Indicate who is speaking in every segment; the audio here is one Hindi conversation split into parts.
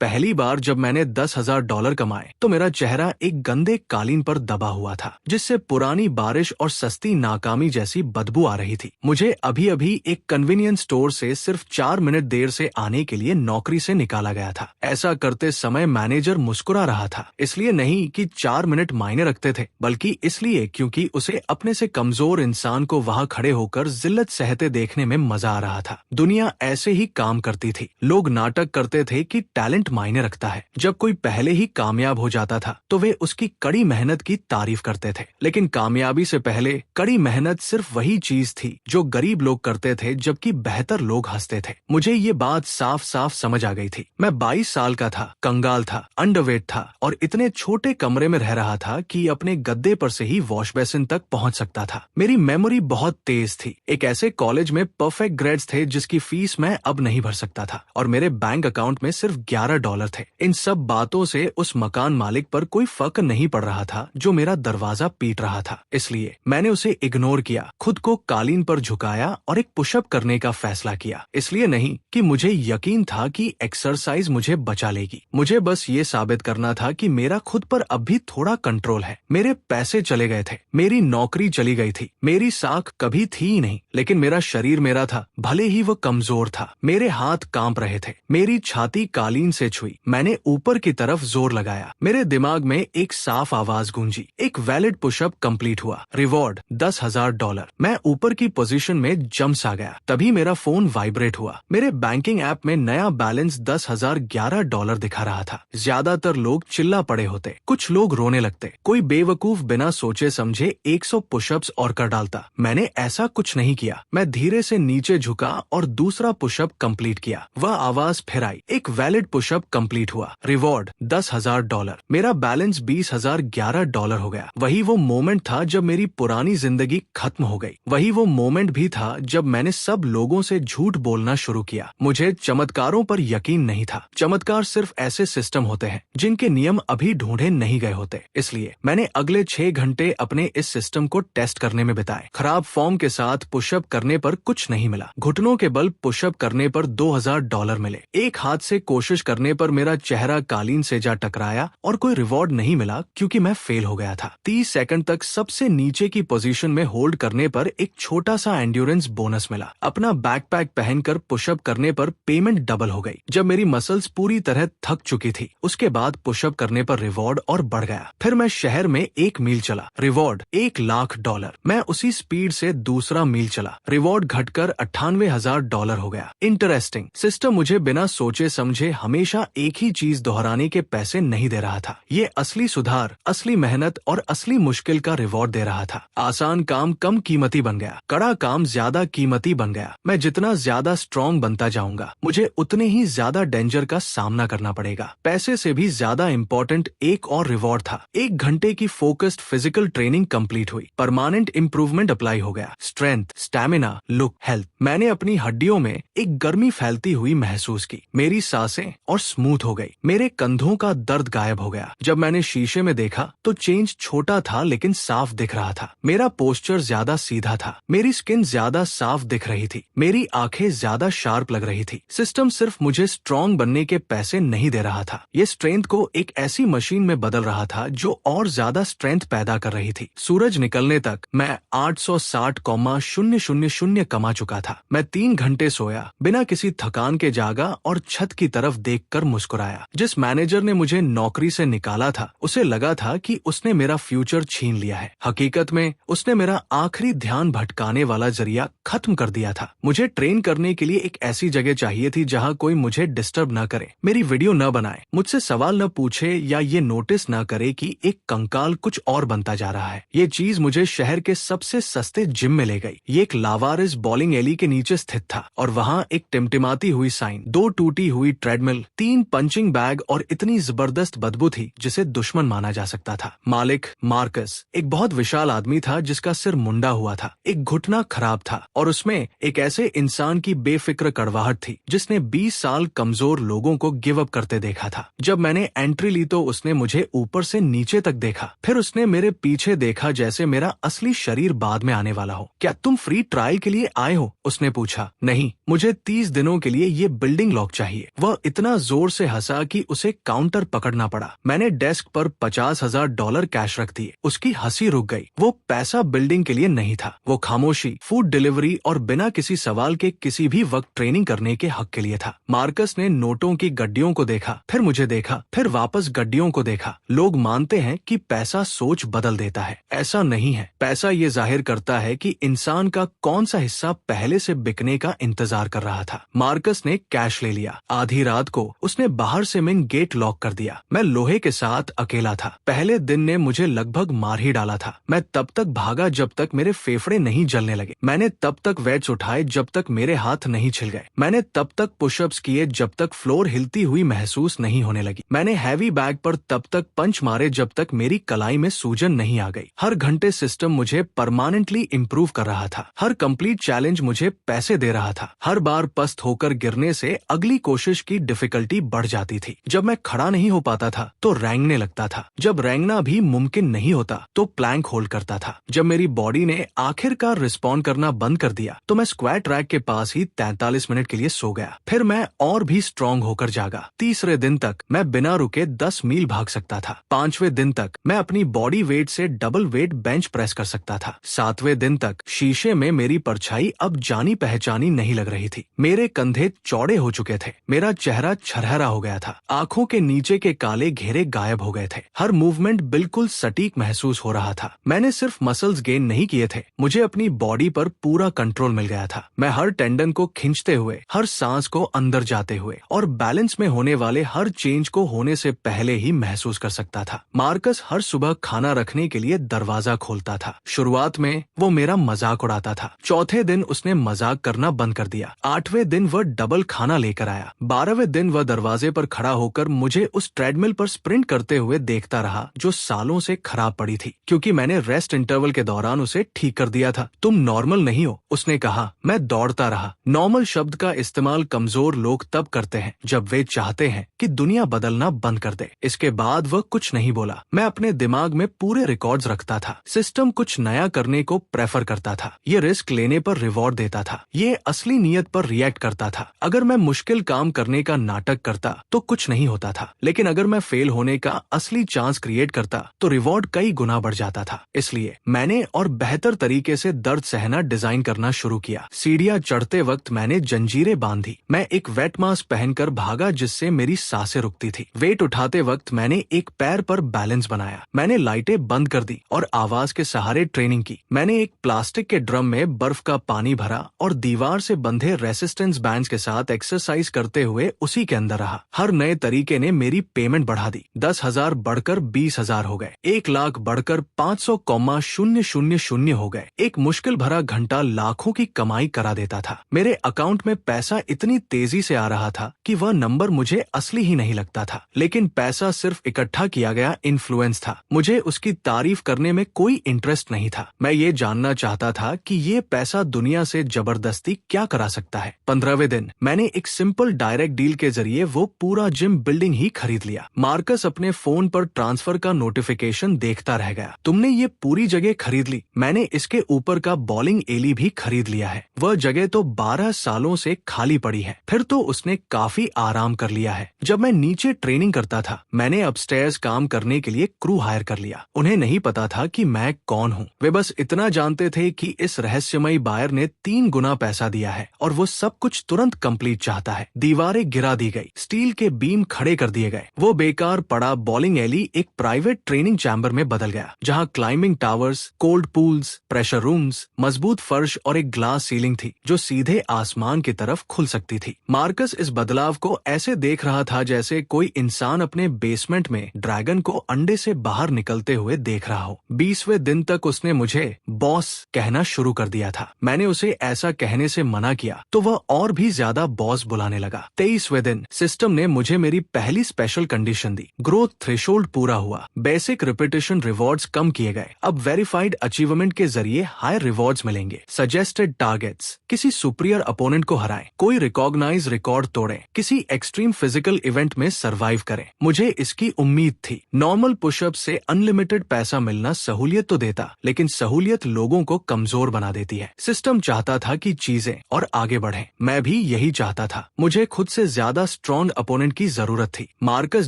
Speaker 1: पहली बार जब मैंने $10,000 कमाए तो मेरा चेहरा एक गंदे कालीन पर दबा हुआ था, जिससे पुरानी बारिश और सस्ती नाकामी जैसी बदबू आ रही थी। मुझे अभी अभी एक कन्वीनियंस स्टोर से सिर्फ 4 मिनट देर से आने के लिए नौकरी से निकाला गया था। ऐसा करते समय मैनेजर मुस्कुरा रहा था, इसलिए नहीं कि 4 मिनट मायने रखते थे, बल्कि इसलिए क्योंकि उसे अपने से कमजोर इंसान को वहां खड़े होकर जिल्लत सहते देखने में मजा आ रहा था। दुनिया ऐसे ही काम करती थी। लोग नाटक करते थे कि टैलेंट मायने रखता है। जब कोई पहले ही कामयाब हो जाता था तो वे उसकी कड़ी मेहनत की तारीफ करते थे, लेकिन कामयाबी से पहले कड़ी मेहनत सिर्फ वही चीज थी जो गरीब लोग करते थे, जबकि बेहतर लोग हंसते थे। मुझे ये बात साफ साफ समझ आ गई थी। मैं 22 साल का था, कंगाल था, अंडरवेट था और इतने छोटे कमरे में रह रहा था कि अपने गद्दे पर से ही वॉश बेसिन तक पहुंच सकता था। मेरी मेमोरी बहुत तेज थी। एक ऐसे कॉलेज में परफेक्ट ग्रेड्स थे जिसकी फीस मैं अब नहीं भर सकता था और मेरे बैंक अकाउंट में सिर्फ $11 थे। इन सब बातों से उस मकान मालिक पर कोई फर्क नहीं पड़ रहा था जो मेरा दरवाजा पीट रहा था। इसलिए मैंने उसे इग्नोर किया, खुद को कालीन पर झुकाया और एक पुशअप करने का फैसला किया। इसलिए नहीं कि मुझे यकीन था कि एक्सरसाइज मुझे बचा लेगी, मुझे बस ये साबित करना था कि मेरा खुद पर अब भी थोड़ा कंट्रोल है। मेरे पैसे चले गए थे, मेरी नौकरी चली गई थी, मेरी साख कभी थी ही नहीं, लेकिन मेरा शरीर मेरा था, भले ही वो कमजोर था। मेरे हाथ कांप रहे थे, मेरी छाती कालीन से छुई। मैंने ऊपर की तरफ जोर लगाया। मेरे दिमाग में एक साफ आवाज गूंजी, एक वैलिड पुशअप कंप्लीट हुआ, रिवॉर्ड $10,000। मैं ऊपर की पोजीशन में जंप सा गया। तभी मेरा फोन वाइब्रेट हुआ। मेरे बैंकिंग ऐप में नया बैलेंस $10,011 दिखा रहा था। ज्यादातर लोग चिल्ला पड़े होते, कुछ लोग रोने लगते, कोई बेवकूफ बिना सोचे समझे 100 पुशअप्स और कर डालता। मैंने ऐसा कुछ नहीं किया। मैं धीरे से नीचे झुका और दूसरा पुशअप कंप्लीट किया। वह आवाज फिर आई, एक वैलिड पुशअप कंप्लीट हुआ, रिवॉर्ड $10,000। मेरा बैलेंस $20,011 हो गया। वही वो मोमेंट था जब मेरी पुरानी जिंदगी खत्म हो गई। वही वो मोमेंट भी था जब मैंने सब लोगों से झूठ बोलना शुरू किया। मुझे चमत्कारों पर यकीन नहीं था। चमत्कार सिर्फ ऐसे सिस्टम होते हैं जिनके नियम अभी ढूंढे नहीं गए होते। इसलिए मैंने अगले 6 घंटे अपने इस सिस्टम को टेस्ट करने में बिताए। खराब फॉर्म के साथ पुशअप करने पर कुछ नहीं मिला, घुटनों के बल पुशअप करने पर $2,000 मिले, एक हाथ से कोशिश करने पर मेरा चेहरा कालीन से जा टकराया और कोई रिवॉर्ड नहीं मिला क्योंकि मैं फेल हो गया था। 30 सेकंड तक सबसे नीचे की पोजीशन में होल्ड करने पर एक छोटा सा एंड्योरेंस बोनस मिला। अपना बैकपैक पहनकर पुशअप करने पर पेमेंट डबल हो गई। जब मेरी मसल्स पूरी तरह थक चुकी थी, उसके बाद पुशअप करने पर रिवॉर्ड और बढ़ गया। फिर मैं शहर में 1 मील चला, रिवॉर्ड $1,00,000। मैं उसी स्पीड से दूसरा मील चला, रिवॉर्ड घटकर $98,000 हो गया। इंटरेस्टिंग, सिस्टम मुझे बिना सोचे समझे हमेशा एक ही चीज दोहराने के पैसे नहीं दे रहा था। ये असली सुधार, असली मेहनत और असली मुश्किल का रिवॉर्ड दे रहा था। आसान काम कम कीमती बन गया, कड़ा काम ज्यादा कीमती बन गया। मैं जितना ज्यादा स्ट्रॉन्ग बनता जाऊंगा, मुझे उतने ही ज्यादा डेंजर का सामना करना पड़ेगा। पैसे से भी ज्यादा इम्पोर्टेंट एक और रिवॉर्ड था। 1 घंटे की फोकस्ड फिजिकल ट्रेनिंग कंप्लीट हुई, परमानेंट इम्प्रूवमेंट अप्लाई हो गया, स्ट्रेंथ, स्टैमिना, लुक, हेल्थ। मैंने अपनी हड्डियों में एक गर्मी फैलती हुई महसूस की। मेरी सांसें और स्मूथ हो गई, मेरे कंधों का दर्द गायब हो गया। जब मैंने शीशे में देखा तो चेंज छोटा था लेकिन साफ दिख रहा था। मेरा पोस्चर ज्यादा सीधा था, मेरी स्किन ज्यादा साफ दिख रही थी, मेरी आंखें ज्यादा शार्प लग रही थी। सिस्टम सिर्फ मुझे स्ट्रॉन्ग बनने के पैसे नहीं दे रहा था, ये स्ट्रेंथ को एक ऐसी मशीन में बदल रहा था जो और ज्यादा स्ट्रेंथ पैदा कर रही थी। सूरज निकलने तक मैं 860,000 कमा चुका था। मैं 3 घंटे सोया, बिना किसी थकान के जागा और छत की तरफ देखकर मुस्कुराया। जिस मैनेजर ने मुझे नौकरी से निकाला था, उसे लगा था कि उसने मेरा फ्यूचर छीन लिया है। हकीकत में उसने मेरा आखिरी ध्यान भटकाने वाला जरिया खत्म कर दिया था। मुझे ट्रेन करने के लिए एक ऐसी जगह चाहिए थी जहां कोई मुझे डिस्टर्ब न करे, मेरी वीडियो न बनाए, मुझसे सवाल न पूछे या ये नोटिस न करे कि एक कंकाल कुछ और बनता जा रहा है। ये चीज मुझे शहर के सबसे सस्ते जिम में ले गई। ये एक लावारिस बॉलिंग एली के नीचे स्थित था और वहाँ एक टिमटिमाती हुई साइन, 2 टूटी हुई ट्रेडमिल, 3 पंचिंग बैग और इतनी जबरदस्त बदबू थी जिसे दुश्मन माना जा सकता था। मालिक मार्कस एक बहुत विशाल आदमी था जिसका सिर मुंडा हुआ था, एक घुटना खराब था और उसमें एक ऐसे इंसान की बेफिक्र कड़वाहट थी जिसने 20 साल कमजोर लोगों को गिव अप करते देखा था। जब मैंने एंट्री ली तो उसने मुझे ऊपर से नीचे तक देखा, फिर उसने मेरे पीछे देखा जैसे मेरा असली शरीर बाद में आने वाला हो। क्या तुम फ्री ट्रायल के लिए आए हो? उसने पूछा। नहीं, मुझे 30 दिनों के लिए ये बिल्डिंग लॉक चाहिए। वह इतना जोर से हंसा कि उसे काउंटर पकड़ना पड़ा। मैंने डेस्क पर $50,000 कैश रख दिए। उसकी हंसी रुक गई। वो पैसा बिल्डिंग के लिए नहीं था, वो खामोशी, फूड डिलीवरी और बिना किसी सवाल के किसी भी वक्त ट्रेनिंग करने के हक के लिए था। मार्कस ने नोटों की गड्डियों को देखा, फिर मुझे देखा, फिर वापस गड्डियों को देखा। लोग मानते हैं कि पैसा सोच बदल देता है। ऐसा नहीं है। पैसा ये जाहिर करता है कि इंसान का कौन सा हिस्सा पहले से बिकने का इंतजार कर रहा था। मार्कस ने कैश ले लिया। आधी रात को उसने बाहर से मेन गेट लॉक कर दिया। मैं लोहे के साथ अकेला था। पहले दिन ने मुझे लगभग मार ही डाला था। मैं तब तक भागा जब तक मेरे फेफड़े नहीं जलने लगे। मैंने तब तक वेट्स उठाए जब तक मेरे हाथ नहीं छिल गए। मैंने तब तक पुशअप्स किए जब तक फ्लोर हिलती हुई महसूस नहीं होने लगी। मैंने हैवी बैग पर तब तक पंच मारे जब तक मेरी कलाई में सूजन नहीं आ गई। हर घंटे सिस्टम मुझे परमानेंटली इम्प्रूव कर रहा था। हर कंप्लीट चैलेंज मुझे पैसे दे रहा था। हर बार पस्त होकर गिरने से अगली कोशिश की डिफिकल्टी बढ़ जाती थी। जब मैं खड़ा नहीं हो पाता था तो रेंगने लगता था। जब रेंगना भी मुमकिन नहीं होता तो प्लैंक होल्ड करता था। जब मेरी बॉडी ने आखिरकार रिस्पॉन्ड करना बंद कर दिया तो मैं स्क्वाट रैक के पास ही 43 मिनट के लिए सो गया। फिर मैं और भी स्ट्रांग होकर जागा। तीसरे दिन तक मैं बिना रुके 10 मील भाग सकता था। 5वें दिन तक मैं अपनी बॉडी वेट से डबल वेट बेंच प्रेस कर सकता था। 7वें दिन तक शीशे में मेरी परछाई अब जानी पहचानी नहीं लग रही थी। मेरे कंधे चौड़े हो चुके थे। मेरा चेहरा छरहरा हो गया था। आंखों के नीचे के काले घेरे गायब हो गए थे। हर मूवमेंट बिल्कुल सटीक महसूस हो रहा था। मैंने सिर्फ मसल्स गेन नहीं किए थे, मुझे अपनी बॉडी पर पूरा कंट्रोल मिल गया था। मैं हर टेंडन को खींचते हुए, हर सांस को अंदर जाते हुए और बैलेंस में होने वाले हर चेंज को होने से पहले ही महसूस कर सकता था। मार्कस हर सुबह खाना रखने के लिए दरवाजा खोलता था। शुरुआत में वो मेरा मजाक उड़ाता था। चौथे दिन उसने मजाक करना बंद कर दिया। 8वें दिन वह डबल खाना लेकर आया। 12वें दिन वह दरवाजे पर खड़ा होकर मुझे उस ट्रेडमिल पर स्प्रिंट करते हुए देखता रहा जो सालों से खराब पड़ी थी, क्योंकि मैंने रेस्ट इंटरवल के दौरान उसे ठीक कर दिया था। तुम नॉर्मल नहीं हो, उसने कहा। मैं दौड़ता रहा। नॉर्मल शब्द का इस्तेमाल कमजोर लोग तब करते हैं जब वे चाहते हैं कि दुनिया बदलना बंद कर दे। इसके बाद वह कुछ नहीं बोला। मैं अपने दिमाग में पूरे रिकॉर्ड्स रखता था। सिस्टम कुछ नया करने को प्रेफर करता था। ये रिस्क लेने पर रिवॉर्ड देता था। ये असली नियत पर रिएक्ट करता था। अगर मैं मुश्किल काम करने का नाटक करता तो कुछ नहीं होता था, लेकिन अगर मैं फेल होने का असली चांस क्रिएट करता तो रिवॉर्ड कई गुना बढ़ जाता था। इसलिए मैंने और बेहतर तरीके से दर्द सहना डिजाइन करना शुरू किया। सीढ़ियां चढ़ते वक्त मैंने जंजीरें बांधी। मैं एक वेट मास्क पहनकर भागा जिससे मेरी सांसें रुकती थी। वेट उठाते वक्त मैंने एक पैर पर बैलेंस बनाया। मैंने लाइटें बंद कर दी और आवाज के सहारे ट्रेनिंग की। मैंने एक प्लास्टिक के ड्रम में बर्फ का पानी भरा और दीवार से बंधे रेसिस्टेंस बैंड्स के साथ एक्सरसाइज करते हुए उसी के अंदर रहा। हर नए तरीके ने मेरी पेमेंट बढ़ा दी। 10,000 बढ़कर 20,000 हो गए। 1,00,000 बढ़कर 500,000 हो गए। एक मुश्किल भरा घंटा लाखों की कमाई करा देता था। मेरे अकाउंट में पैसा इतनी तेजी से आ रहा था कि वह नंबर मुझे असली ही नहीं लगता था, लेकिन पैसा सिर्फ इकट्ठा किया गया इन्फ्लुएंस था। मुझे उसकी तारीफ करने में कोई इंटरेस्ट नहीं था। मैं ये जानना चाहता था कि ये पैसा दुनिया से जबरदस्ती क्या करा सकता है। 15वें दिन मैंने एक सिंपल डायरेक्ट डील के जरिए वो पूरा जिम बिल्डिंग ही खरीद लिया। मार्कस अपने फोन पर ट्रांसफर का नोटिफिकेशन देखता रह गया। तुमने ये पूरी जगह खरीद ली। मैंने इसके ऊपर का बॉलिंग एली भी खरीद लिया है। वह जगह तो 12 सालों से खाली पड़ी है। फिर तो उसने काफी आराम कर लिया है। जब मैं नीचे ट्रेनिंग करता था, मैंने अपस्टेयर्स काम करने के लिए क्रू हायर कर लिया। उन्हें नहीं पता था कि मैं कौन हूँ। वे बस इतना जानते थे कि इस रहस्यमयी बायर ने 3 गुना पैसा दिया है और वो सब कुछ तुरंत कंप्लीट चाहता है। दीवारें गिरा दी गई, स्टील के बीम खड़े कर दिए गए। वो बेकार पड़ा बॉलिंग एली एक प्राइवेट ट्रेनिंग चैम्बर में बदल गया, जहाँ climbing towers, cold pools, pressure rooms, मजबूत फर्श और एक ग्लास सीलिंग थी जो सीधे आसमान की तरफ खुल सकती थी। मार्कस इस बदलाव को ऐसे देख रहा था जैसे कोई इंसान अपने बेसमेंट में ड्रैगन को अंडे से बाहर निकलते हुए देख रहा हो। 20वें दिन तक उसने मुझे बॉस कहना शुरू कर दिया था। मैंने उसे ऐसा कहने से मना किया तो वह और भी ज्यादा बॉस बुलाने लगा। 23वें दिन सिस्टम ने मुझे मेरी पहली स्पेशल कंडीशन दी। ग्रोथ थ्रेशोल्ड पूरा हुआ। बेसिक रिपीटेशन रिवॉर्ड्स कम किए गए। अब वेरीफाइड अचीवमेंट के जरिए हाई रिवॉर्ड्स मिलेंगे। सजेस्टेड टारगेट्स, किसी सुपीरियर अपोनेंट को हराएं, कोई रिकॉग्नाइज रिकॉर्ड तोड़ें, किसी एक्सट्रीम फिजिकल इवेंट में सर्वाइव करें। मुझे इसकी उम्मीद थी। नॉर्मल पुशअप से अनलिमिटेड पैसा मिलना सहूलियत तो देता, लेकिन सहूलियत लोगों को कमजोर बना देती है। सिस्टम चाहता था कि चीजें और आगे बढ़ें। मैं भी यही चाहता था। मुझे खुद से ज्यादा स्ट्रॉन्ग अपोनेंट की जरूरत थी। मार्कस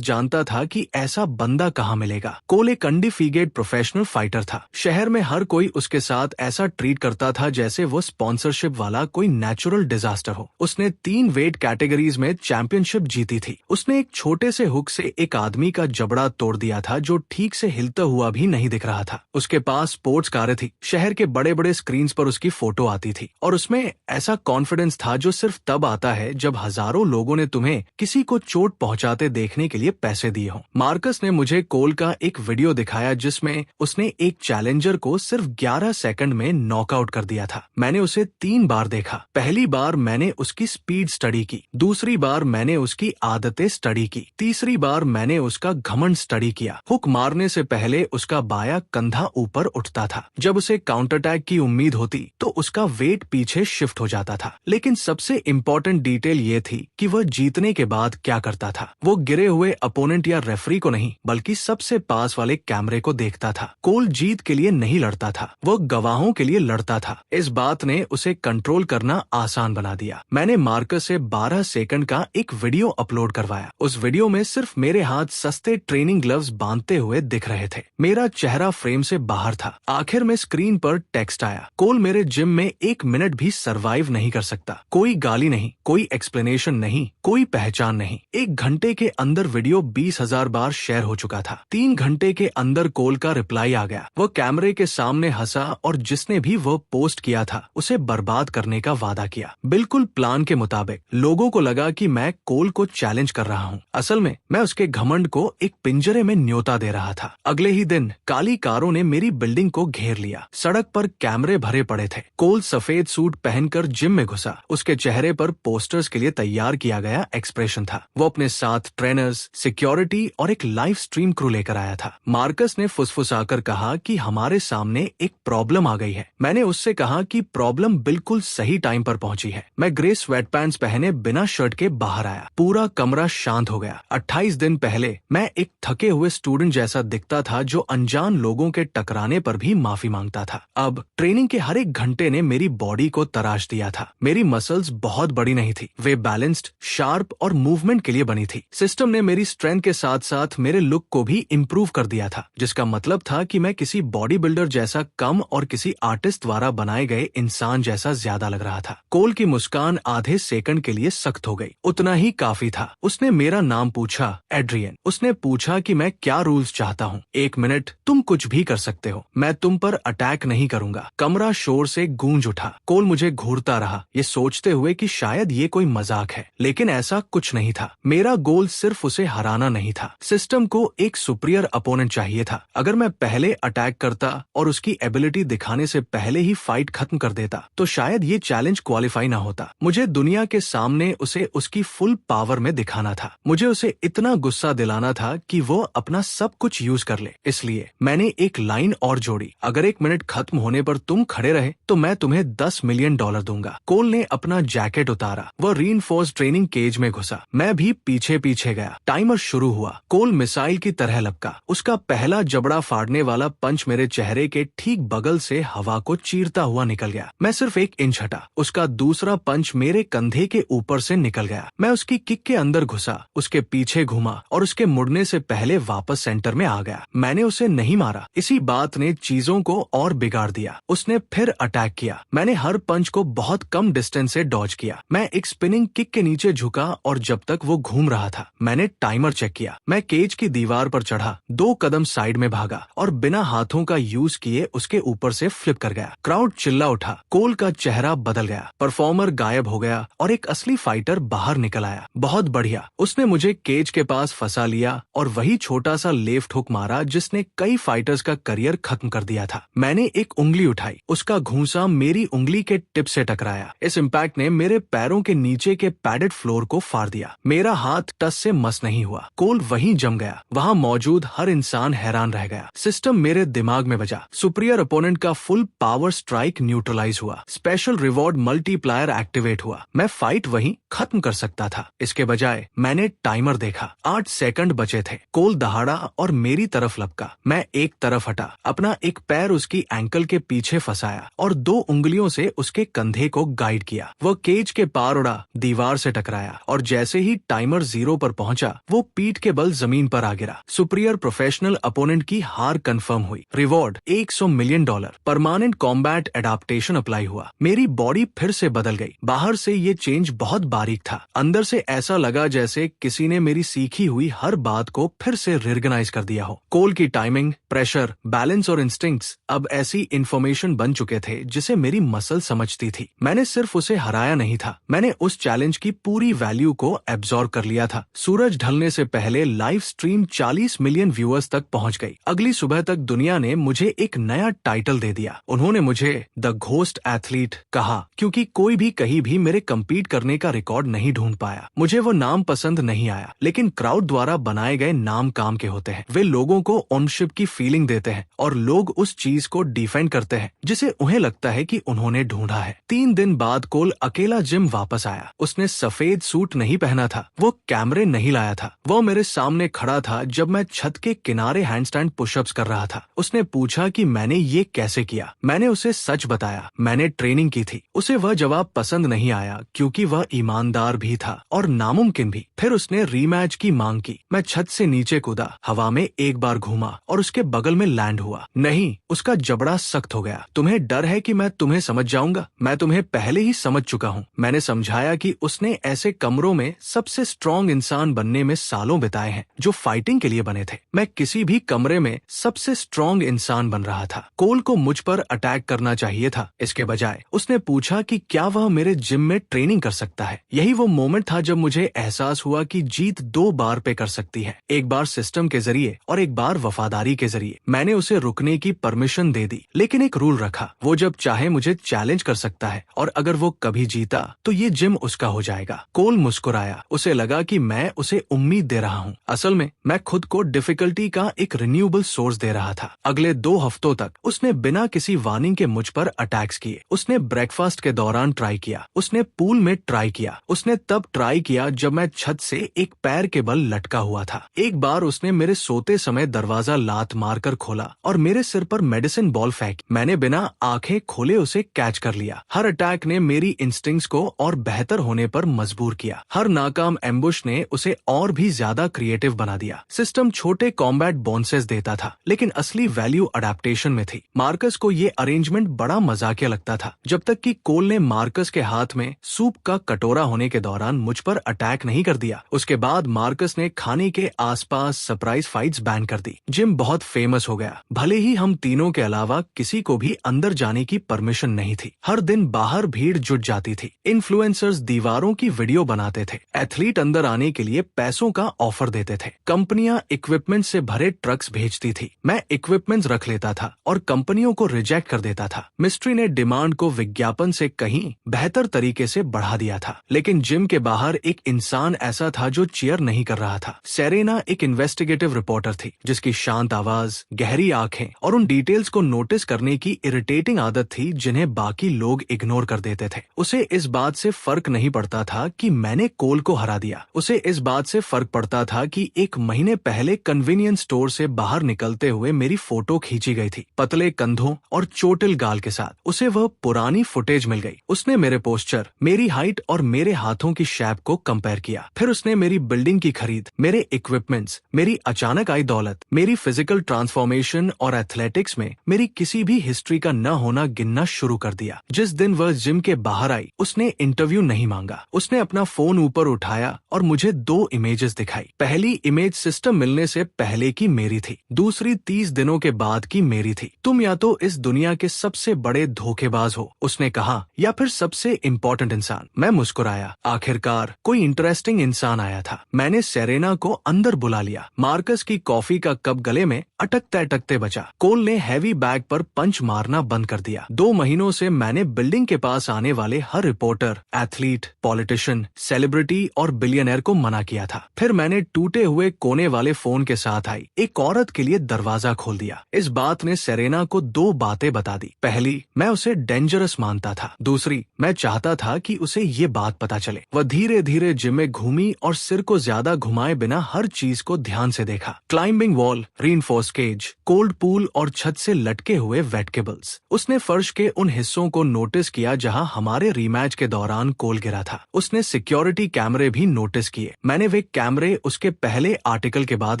Speaker 1: जानता था कि ऐसा बंदा कहाँ मिलेगा। कोल एक अनडिफीटेड प्रोफेशनल फाइटर था। शहर में हर कोई उसके साथ ऐसा ट्रीट करता था जैसे वो स्पॉन्सरशिप वाला कोई नेचुरल डिजास्टर हो। उसने 3 वेट कैटेगरीज में चैंपियनशिप जीती थी। उसने एक छोटे से हुक से एक आदमी का जबड़ा तोड़ दिया था जो ठीक से हिलता हुआ भी नहीं दिख रहा था। उसके पास स्पोर्ट्स कारें थी। शहर के बड़े बड़े स्क्रीन्स पर उसकी फोटो आती थी और उसमें ऐसा कॉन्फिडेंस था जो सिर्फ तब आता है जब हजारों लोगों ने तुम्हें किसी को चोट पहुंचाते देखने के लिए पैसे दिए हों। मार्कस ने मुझे कोल का एक वीडियो दिखाया जिसमें उसने एक चैलेंजर को सिर्फ 11 सेकंड में नॉकआउट कर दिया था। मैंने उसे 3 बार देखा। पहली बार मैंने उसकी स्पीड स्टडी की, दूसरी बार मैंने उसकी आदतें स्टडी की, तीसरी बार मैंने उसका घमंड स्टडी किया। हुक मारने से पहले उसका बायां कंधा ऊपर उठता था। जब उसे काउंटर अटैक की उम्मीद होती तो उसका वेट पीछे शिफ्ट हो जाता था। लेकिन सबसे इम्पोर्टेंट डिटेल ये थी कि वह जीतने के बाद क्या करता था। वो गिरे हुए अपोनेंट या रेफरी को नहीं बल्कि सबसे पास वाले कैमरे को देखता था। कोल जीत के लिए नहीं लड़ता था, वो गवाहों के लिए लड़ता था। इस बात ने उसे कंट्रोल करना आसान बना दिया। मैंने मार्कस से 12 सेकंड का एक वीडियो अपलोड करवाया। उस वीडियो में सिर्फ मेरे हाथ सस्ते ट्रेनिंग ग्लव्स बांधते हुए दिख रहे थे। मेरा चेहरा फ्रेम से बाहर था। आखिर में स्क्रीन पर टेक्स्ट आया, कोल मेरे जिम में 1 मिनट भी सरवाइव नहीं कर सकता। कोई गाली नहीं, कोई एक्सप्लेनेशन नहीं, कोई पहचान नहीं। 1 घंटे के अंदर वीडियो 20,000 बार शेयर हो चुका था। 3 घंटे के अंदर कोल का रिप्लाई आ गया। वह कैमरे के सामने हंसा और जिसने भी वह पोस्ट किया था उसे बर्बाद करने का वादा किया। बिल्कुल प्लान के मुताबिक। लोगों को लगा कि मैं कोल को चैलेंज कर रहा हूँ। असल में मैं उसके घमंड को एक पिंजरे में न्योता दे रहा था। अगले ही दिन काली कारों ने मेरी बिल्डिंग को घेर लिया। सड़क पर कैमरे भरे पड़े थे। कोल सफेद सूट पहनकर जिम में घुसा। उसके चेहरे पर पोस्टर्स के लिए तैयार किया गया एक्सप्रेशन था। वो अपने साथ ट्रेनर्स, सिक्योरिटी और एक लाइव स्ट्रीम क्रू लेकर आया था। मार्कस ने फुसफुसाकर कहा कि हमारे सामने एक प्रॉब्लम आ गई है। मैंने उससे कहा कि प्रॉब्लम बिल्कुल सही टाइम पर पहुंची है। मैं ग्रे स्वेटपैंट्स पहने बिना शर्ट के बाहर आया। पूरा कमरा शांत हो गया। 28 दिन पहले मैं एक थके हुए स्टूडेंट जैसा दिखता था जो अनजान लोगों के टकराने पर भी माफी मांगता था। अब ट्रेनिंग के हर एक घंटे ने मेरी बॉडी को तराश दिया था। मेरी मसल्स बहुत बड़ी नहीं थी, वे बैलेंस्ड, शार्प और मूवमेंट के लिए बनी थी। सिस्टम ने मेरी स्ट्रेंथ के साथ साथ मेरे लुक को भी इम्प्रूव कर दिया था, जिसका मतलब था कि मैं किसी बॉडी बिल्डर जैसा कम और किसी आर्टिस्ट द्वारा बनाए गए इंसान जैसा ज्यादा लग रहा था। कोल की मुस्कान आधे सेकंड के लिए सख्त हो गई। उतना ही काफी था। उसने मेरा नाम पूछा, एड्रियन। उसने पूछा कि मैं क्या रूल्स चाहता हूँ। 1 मिनट, तुम कुछ भी कर सकते हो, मैं तुम पर अटैक नहीं करूंगा। कमरा शोर से गूंज उठा। कोल मुझे घूरता रहा, ये सोचते हुए कि शायद ये कोई मजाक है, लेकिन ऐसा कुछ नहीं था। मेरा गोल सिर्फ उसे हराना नहीं था। सिस्टम को एक सुपीरियर अपोनेंट चाहिए था। अगर मैं पहले अटैक करता और उसकी एबिलिटी दिखाने से पहले ही फाइट खत्म कर देता तो शायद ये चैलेंज क्वालिफाई ना होता। मुझे दुनिया के सामने उसे उसकी फुल पावर में दिखाना था। मुझे उसे इतना गुस्सा दिलाना था कि वो अपना सब कुछ यूज कर ले। इसलिए मैंने एक लाइन और जोड़ी, अगर 1 मिनट खत्म होने पर तुम खड़े रहे तो मैं तुम्हें $10 मिलियन दूंगा। कोल ने अपना जैकेट उतारा। वह रीइंफोर्स्ड ट्रेनिंग केज में घुसा। मैं भी पीछे पीछे गया। टाइमर शुरू हुआ। कोल मिसाइल की तरह लपका। उसका पहला जबड़ा फाड़ने वाला पंच मेरे चेहरे के ठीक बगल से हवा को चीरता हुआ निकल गया। मैं सिर्फ 1 इंच हटा। उसका दूसरा पंच मेरे कंधे के ऊपर से निकल गया। मैं उसकी किक के अंदर घुसा, उसके पीछे घूमा और उसके मुड़ने से पहले वापस सेंटर में आ गया। मैंने उसे नहीं मारा। इसी बात ने चीजों को और बिगाड़ दिया। उसने फिर अटैक किया। मैंने हर पंच को बहुत कम डिस्टेंस से डॉज किया। मैं एक स्पिनिंग किक के नीचे झुका और जब तक वो घूम रहा था मैंने टाइमर चेक किया। मैं केज की दीवार पर चढ़ा, 2 कदम साइड में भागा और बिना हाथों का यूज किए उसके ऊपर से फ्लिप कर गया। क्राउड चिल्ला उठा। कोल का चेहरा बदल गया। परफॉर्मर गायब हो गया और एक असली फाइटर बाहर निकल आया। बहुत बढ़िया। उसने मुझे केज के पास फंसा लिया और वही छोटा सा लेफ्ट हुक मारा जिसने कई फाइटर्स का करियर खत्म कर दिया था। मैंने एक उंगली उठाई। उसका घूंसा मेरी उंगली के टिप से टकराया। इस इम्पैक्ट ने मेरे पैरों के नीचे के पैडेड फ्लोर को फाड़ दिया। मेरा हाथ टस से मस नहीं हुआ। कोल वहीं जम गया। वहां मौजूद हर इंसान हैरान रह गया। सिस्टम मेरे दिमाग में बजा। सुपीरियर ओपोनेंट का फुल पावर स्ट्राइक न्यूट्रलाइज हुआ। स्पेशल रिवॉर्ड मल्टीप्लायर एक्टिवेट हुआ। मैं फाइट वहीं खत्म कर सकता था। इसके बजाय मैंने टाइमर देखा। 8 सेकंड बचे थे। कोल दहाड़ा और मेरी तरफ लपका। मैं एक तरफ हटा, अपना एक पैर उसकी एंकल के पीछे फंसाया और 2 उंगलियों से उसके कंधे को गाइड किया। वह केज के पार उड़ा, दीवार से टकराया और और जैसे ही टाइमर 0 पर पहुंचा, वो पीठ के बल जमीन पर आ गिरा। सुपीरियर प्रोफेशनल अपोनेंट की हार कंफर्म हुई। Reward $100 million. Permanent combat adaptation apply हुआ। मेरी बॉडी फिर से बदल गई। बाहर से ये चेंज बहुत बारीक था, अंदर से ऐसा लगा जैसे किसी ने मेरी सीखी हुई हर बात को फिर से रिर्गनाइज कर दिया हो। कोल की टाइमिंग, प्रेशर, बैलेंस और इंस्टिंक्ट्स अब ऐसी इंफॉर्मेशन बन चुके थे जिसे मेरी मसल समझती थी। मैंने सिर्फ उसे हराया नहीं था, मैंने उस चैलेंज की पूरी वैल्यू को एब्जॉर्ब कर लिया था। सूरज ढलने से पहले लाइव स्ट्रीम 40 मिलियन व्यूअर्स तक पहुंच गई। अगली सुबह तक दुनिया ने मुझे एक नया टाइटल दे दिया। उन्होंने मुझे द घोस्ट एथलीट कहा, क्योंकि कोई भी कहीं भी मेरे कम्पीट करने का रिकॉर्ड नहीं ढूंढ पाया। मुझे वो नाम पसंद नहीं आया, लेकिन क्राउड द्वारा बनाए गए नाम काम के होते हैं। वे लोगों को ओनरशिप की फीलिंग देते हैं और लोग उस चीज को डिफेंड करते हैं जिसे उन्हें लगता है कि उन्होंने ढूंढा है। 3 दिन बाद कोल अकेला जिम वापस आया। उसने सफेद सूट नहीं पहना था, वो कैमरे नहीं लाया था। वो मेरे सामने खड़ा था जब मैं छत के किनारे हैंडस्टैंड पुशअप्स कर रहा था। उसने पूछा कि मैंने ये कैसे किया। मैंने उसे सच बताया, मैंने ट्रेनिंग की थी। उसे वह जवाब पसंद नहीं आया क्योंकि वह ईमानदार भी था और नामुमकिन भी। फिर उसने रीमैच की मांग की। मैं छत से नीचे कूदा, हवा में एक बार घूमा और उसके बगल में लैंड हुआ। नहीं, उसका जबड़ा सख्त हो गया। तुम्हें डर है कि मैं तुम्हें समझ जाऊंगा? मैं तुम्हें पहले ही समझ चुका हूँ। मैंने समझाया कि उसने ऐसे कमरों में सबसे स्ट्रॉन्ग इंसान बनने में सालों बिताए हैं जो फाइटिंग के लिए बने थे। मैं किसी भी कमरे में सबसे स्ट्रॉन्ग इंसान बन रहा था। कोल को मुझ पर अटैक करना चाहिए था, इसके बजाय उसने पूछा कि क्या वह मेरे जिम में ट्रेनिंग कर सकता है। यही वो मोमेंट था जब मुझे एहसास हुआ कि जीत 2 बार पे कर सकती है, एक बार सिस्टम के जरिए और एक बार वफादारी के जरिए। मैंने उसे रुकने की परमिशन दे दी, लेकिन एक रूल रखा, वो जब चाहे मुझे चैलेंज कर सकता है और अगर वो कभी जीता तो ये जिम उसका हो जाएगा। कोल मुस्कुराया, उसे लगा कि मैं उसे उम्मीद दे रहा हूँ। असल में मैं खुद को डिफिकल्टी का एक रिन्यूएबल सोर्स दे रहा था। अगले 2 हफ्तों तक उसने बिना किसी वार्निंग के मुझ पर अटैक्स किए। उसने ब्रेकफास्ट के दौरान ट्राई किया, उसने पूल में ट्राई किया, उसने तब ट्राई किया जब मैं छत से एक पैर के बल लटका हुआ था। एक बार उसने मेरे सोते समय दरवाजा लात मारकर खोला और मेरे सिर पर मेडिसिन बॉल फेंकी। मैंने बिना आंखें खोले उसे कैच कर लिया। हर अटैक ने मेरी इंस्टिंक्ट्स को और बेहतर होने पर मजबूर किया। हर नाकाम एम्बुश ने उसे और भी ज्यादा क्रिएटिव बना दिया। सिस्टम छोटे कॉम्बैट बोनसेस देता था, लेकिन असली वैल्यू अडेप्टेशन में थी। मार्कस को ये अरेंजमेंट बड़ा मजाकिया लगता था, जब तक कि कोल ने मार्कस के हाथ में सूप का कटोरा होने के दौरान मुझ पर अटैक नहीं कर दिया। उसके बाद मार्कस ने खाने के आसपास सरप्राइज फाइट्स बैन कर दी। जिम बहुत फेमस हो गया, भले ही हम तीनों के अलावा किसी को भी अंदर जाने की परमिशन नहीं थी। हर दिन बाहर भीड़ जुट जाती थी। इन्फ्लुएंसर्स दीवारों की वीडियो बनाते थे, एथलीट अंदर आने के लिए पैसों का ऑफर देते थे, कंपनियां इक्विपमेंट से भरे ट्रक्स भेजती थी। मैं इक्विपमेंट्स रख लेता था और कंपनियों को रिजेक्ट कर देता था। मिस्ट्री ने डिमांड को विज्ञापन से कहीं बेहतर तरीके से बढ़ा दिया था, लेकिन जिम के बाहर एक इंसान ऐसा था जो चीयर नहीं कर रहा था। सेरेना एक इन्वेस्टिगेटिव रिपोर्टर थी जिसकी शांत आवाज, गहरी आंखें और उन डिटेल्स को नोटिस करने की इरिटेटिंग आदत थी जिन्हें बाकी लोग इग्नोर कर देते थे। उसे इस बात से फर्क नहीं पड़ता था कि मैंने कोल को हरा दिया। उसे इस बात से फर्क पड़ता था कि 1 महीने पहले कन्वीनियंस स्टोर से बाहर निकलते हुए मेरी फोटो खींची गई थी, पतले कंधों और चोटिल गाल के साथ। उसे वह पुरानी फुटेज मिल गई। उसने मेरे पोस्चर, मेरी हाइट और मेरे हाथों की शेप को कंपेयर किया। फिर उसने मेरी बिल्डिंग की खरीद, मेरे इक्विपमेंट्स, मेरी अचानक आई दौलत, मेरी फिजिकल ट्रांसफॉर्मेशन और एथलेटिक्स में मेरी किसी भी हिस्ट्री का न होना गिनना शुरू कर दिया। जिस दिन वह जिम के बाहर आई, उसने इंटरव्यू नहीं मांगा। उसने अपना फोन ऊपर उठाया और मुझे 2 इमेजेस दिखाई। पहली इमेज सिस्टम मिलने से पहले की मेरी थी, दूसरी 30 दिनों के बाद की मेरी थी। तुम या तो इस दुनिया के सबसे बड़े धोखेबाज हो, उसने कहा, या फिर सबसे इम्पोर्टेंट इंसान। मैं मुस्कुराया। आखिरकार कोई इंटरेस्टिंग इंसान आया था। मैंने सेरेना को अंदर बुला लिया। मार्कस की कॉफी का कप गले में अटकते अटकते बचा। कोल ने हैवी बैग पर पंच मारना बंद कर दिया। 2 महीनों से मैंने बिल्डिंग के पास आने वाले हर रिपोर्टर, एथलीट, पॉलिटिशियन, सेलिब्रिटी और बिलियनर को मना किया था। फिर मैंने टूटे हुए कोने वाले फोन के साथ आई एक औरत के लिए दरवाजा खोल दिया। इस बात ने सेरेना को 2 बातें बता दी। पहली, मैं उसे डेंजरस मानता था। दूसरी, मैं चाहता था कि उसे ये बात पता चले। वह धीरे धीरे जिम में घूमी और सिर को ज्यादा घुमाए बिना हर चीज को ध्यान से देखा। Climbing wall, reinforced cage, cold pool और छत से लटके हुए वेट केबल्स। उसने फर्श के उन हिस्सों को नोटिस किया जहां हमारे रीमैच के दौरान कोल गिरा था। उसने सिक्योरिटी सिक्योरिटी कैमरे भी नोटिस किए। मैंने वे कैमरे उसके पहले आर्टिकल के बाद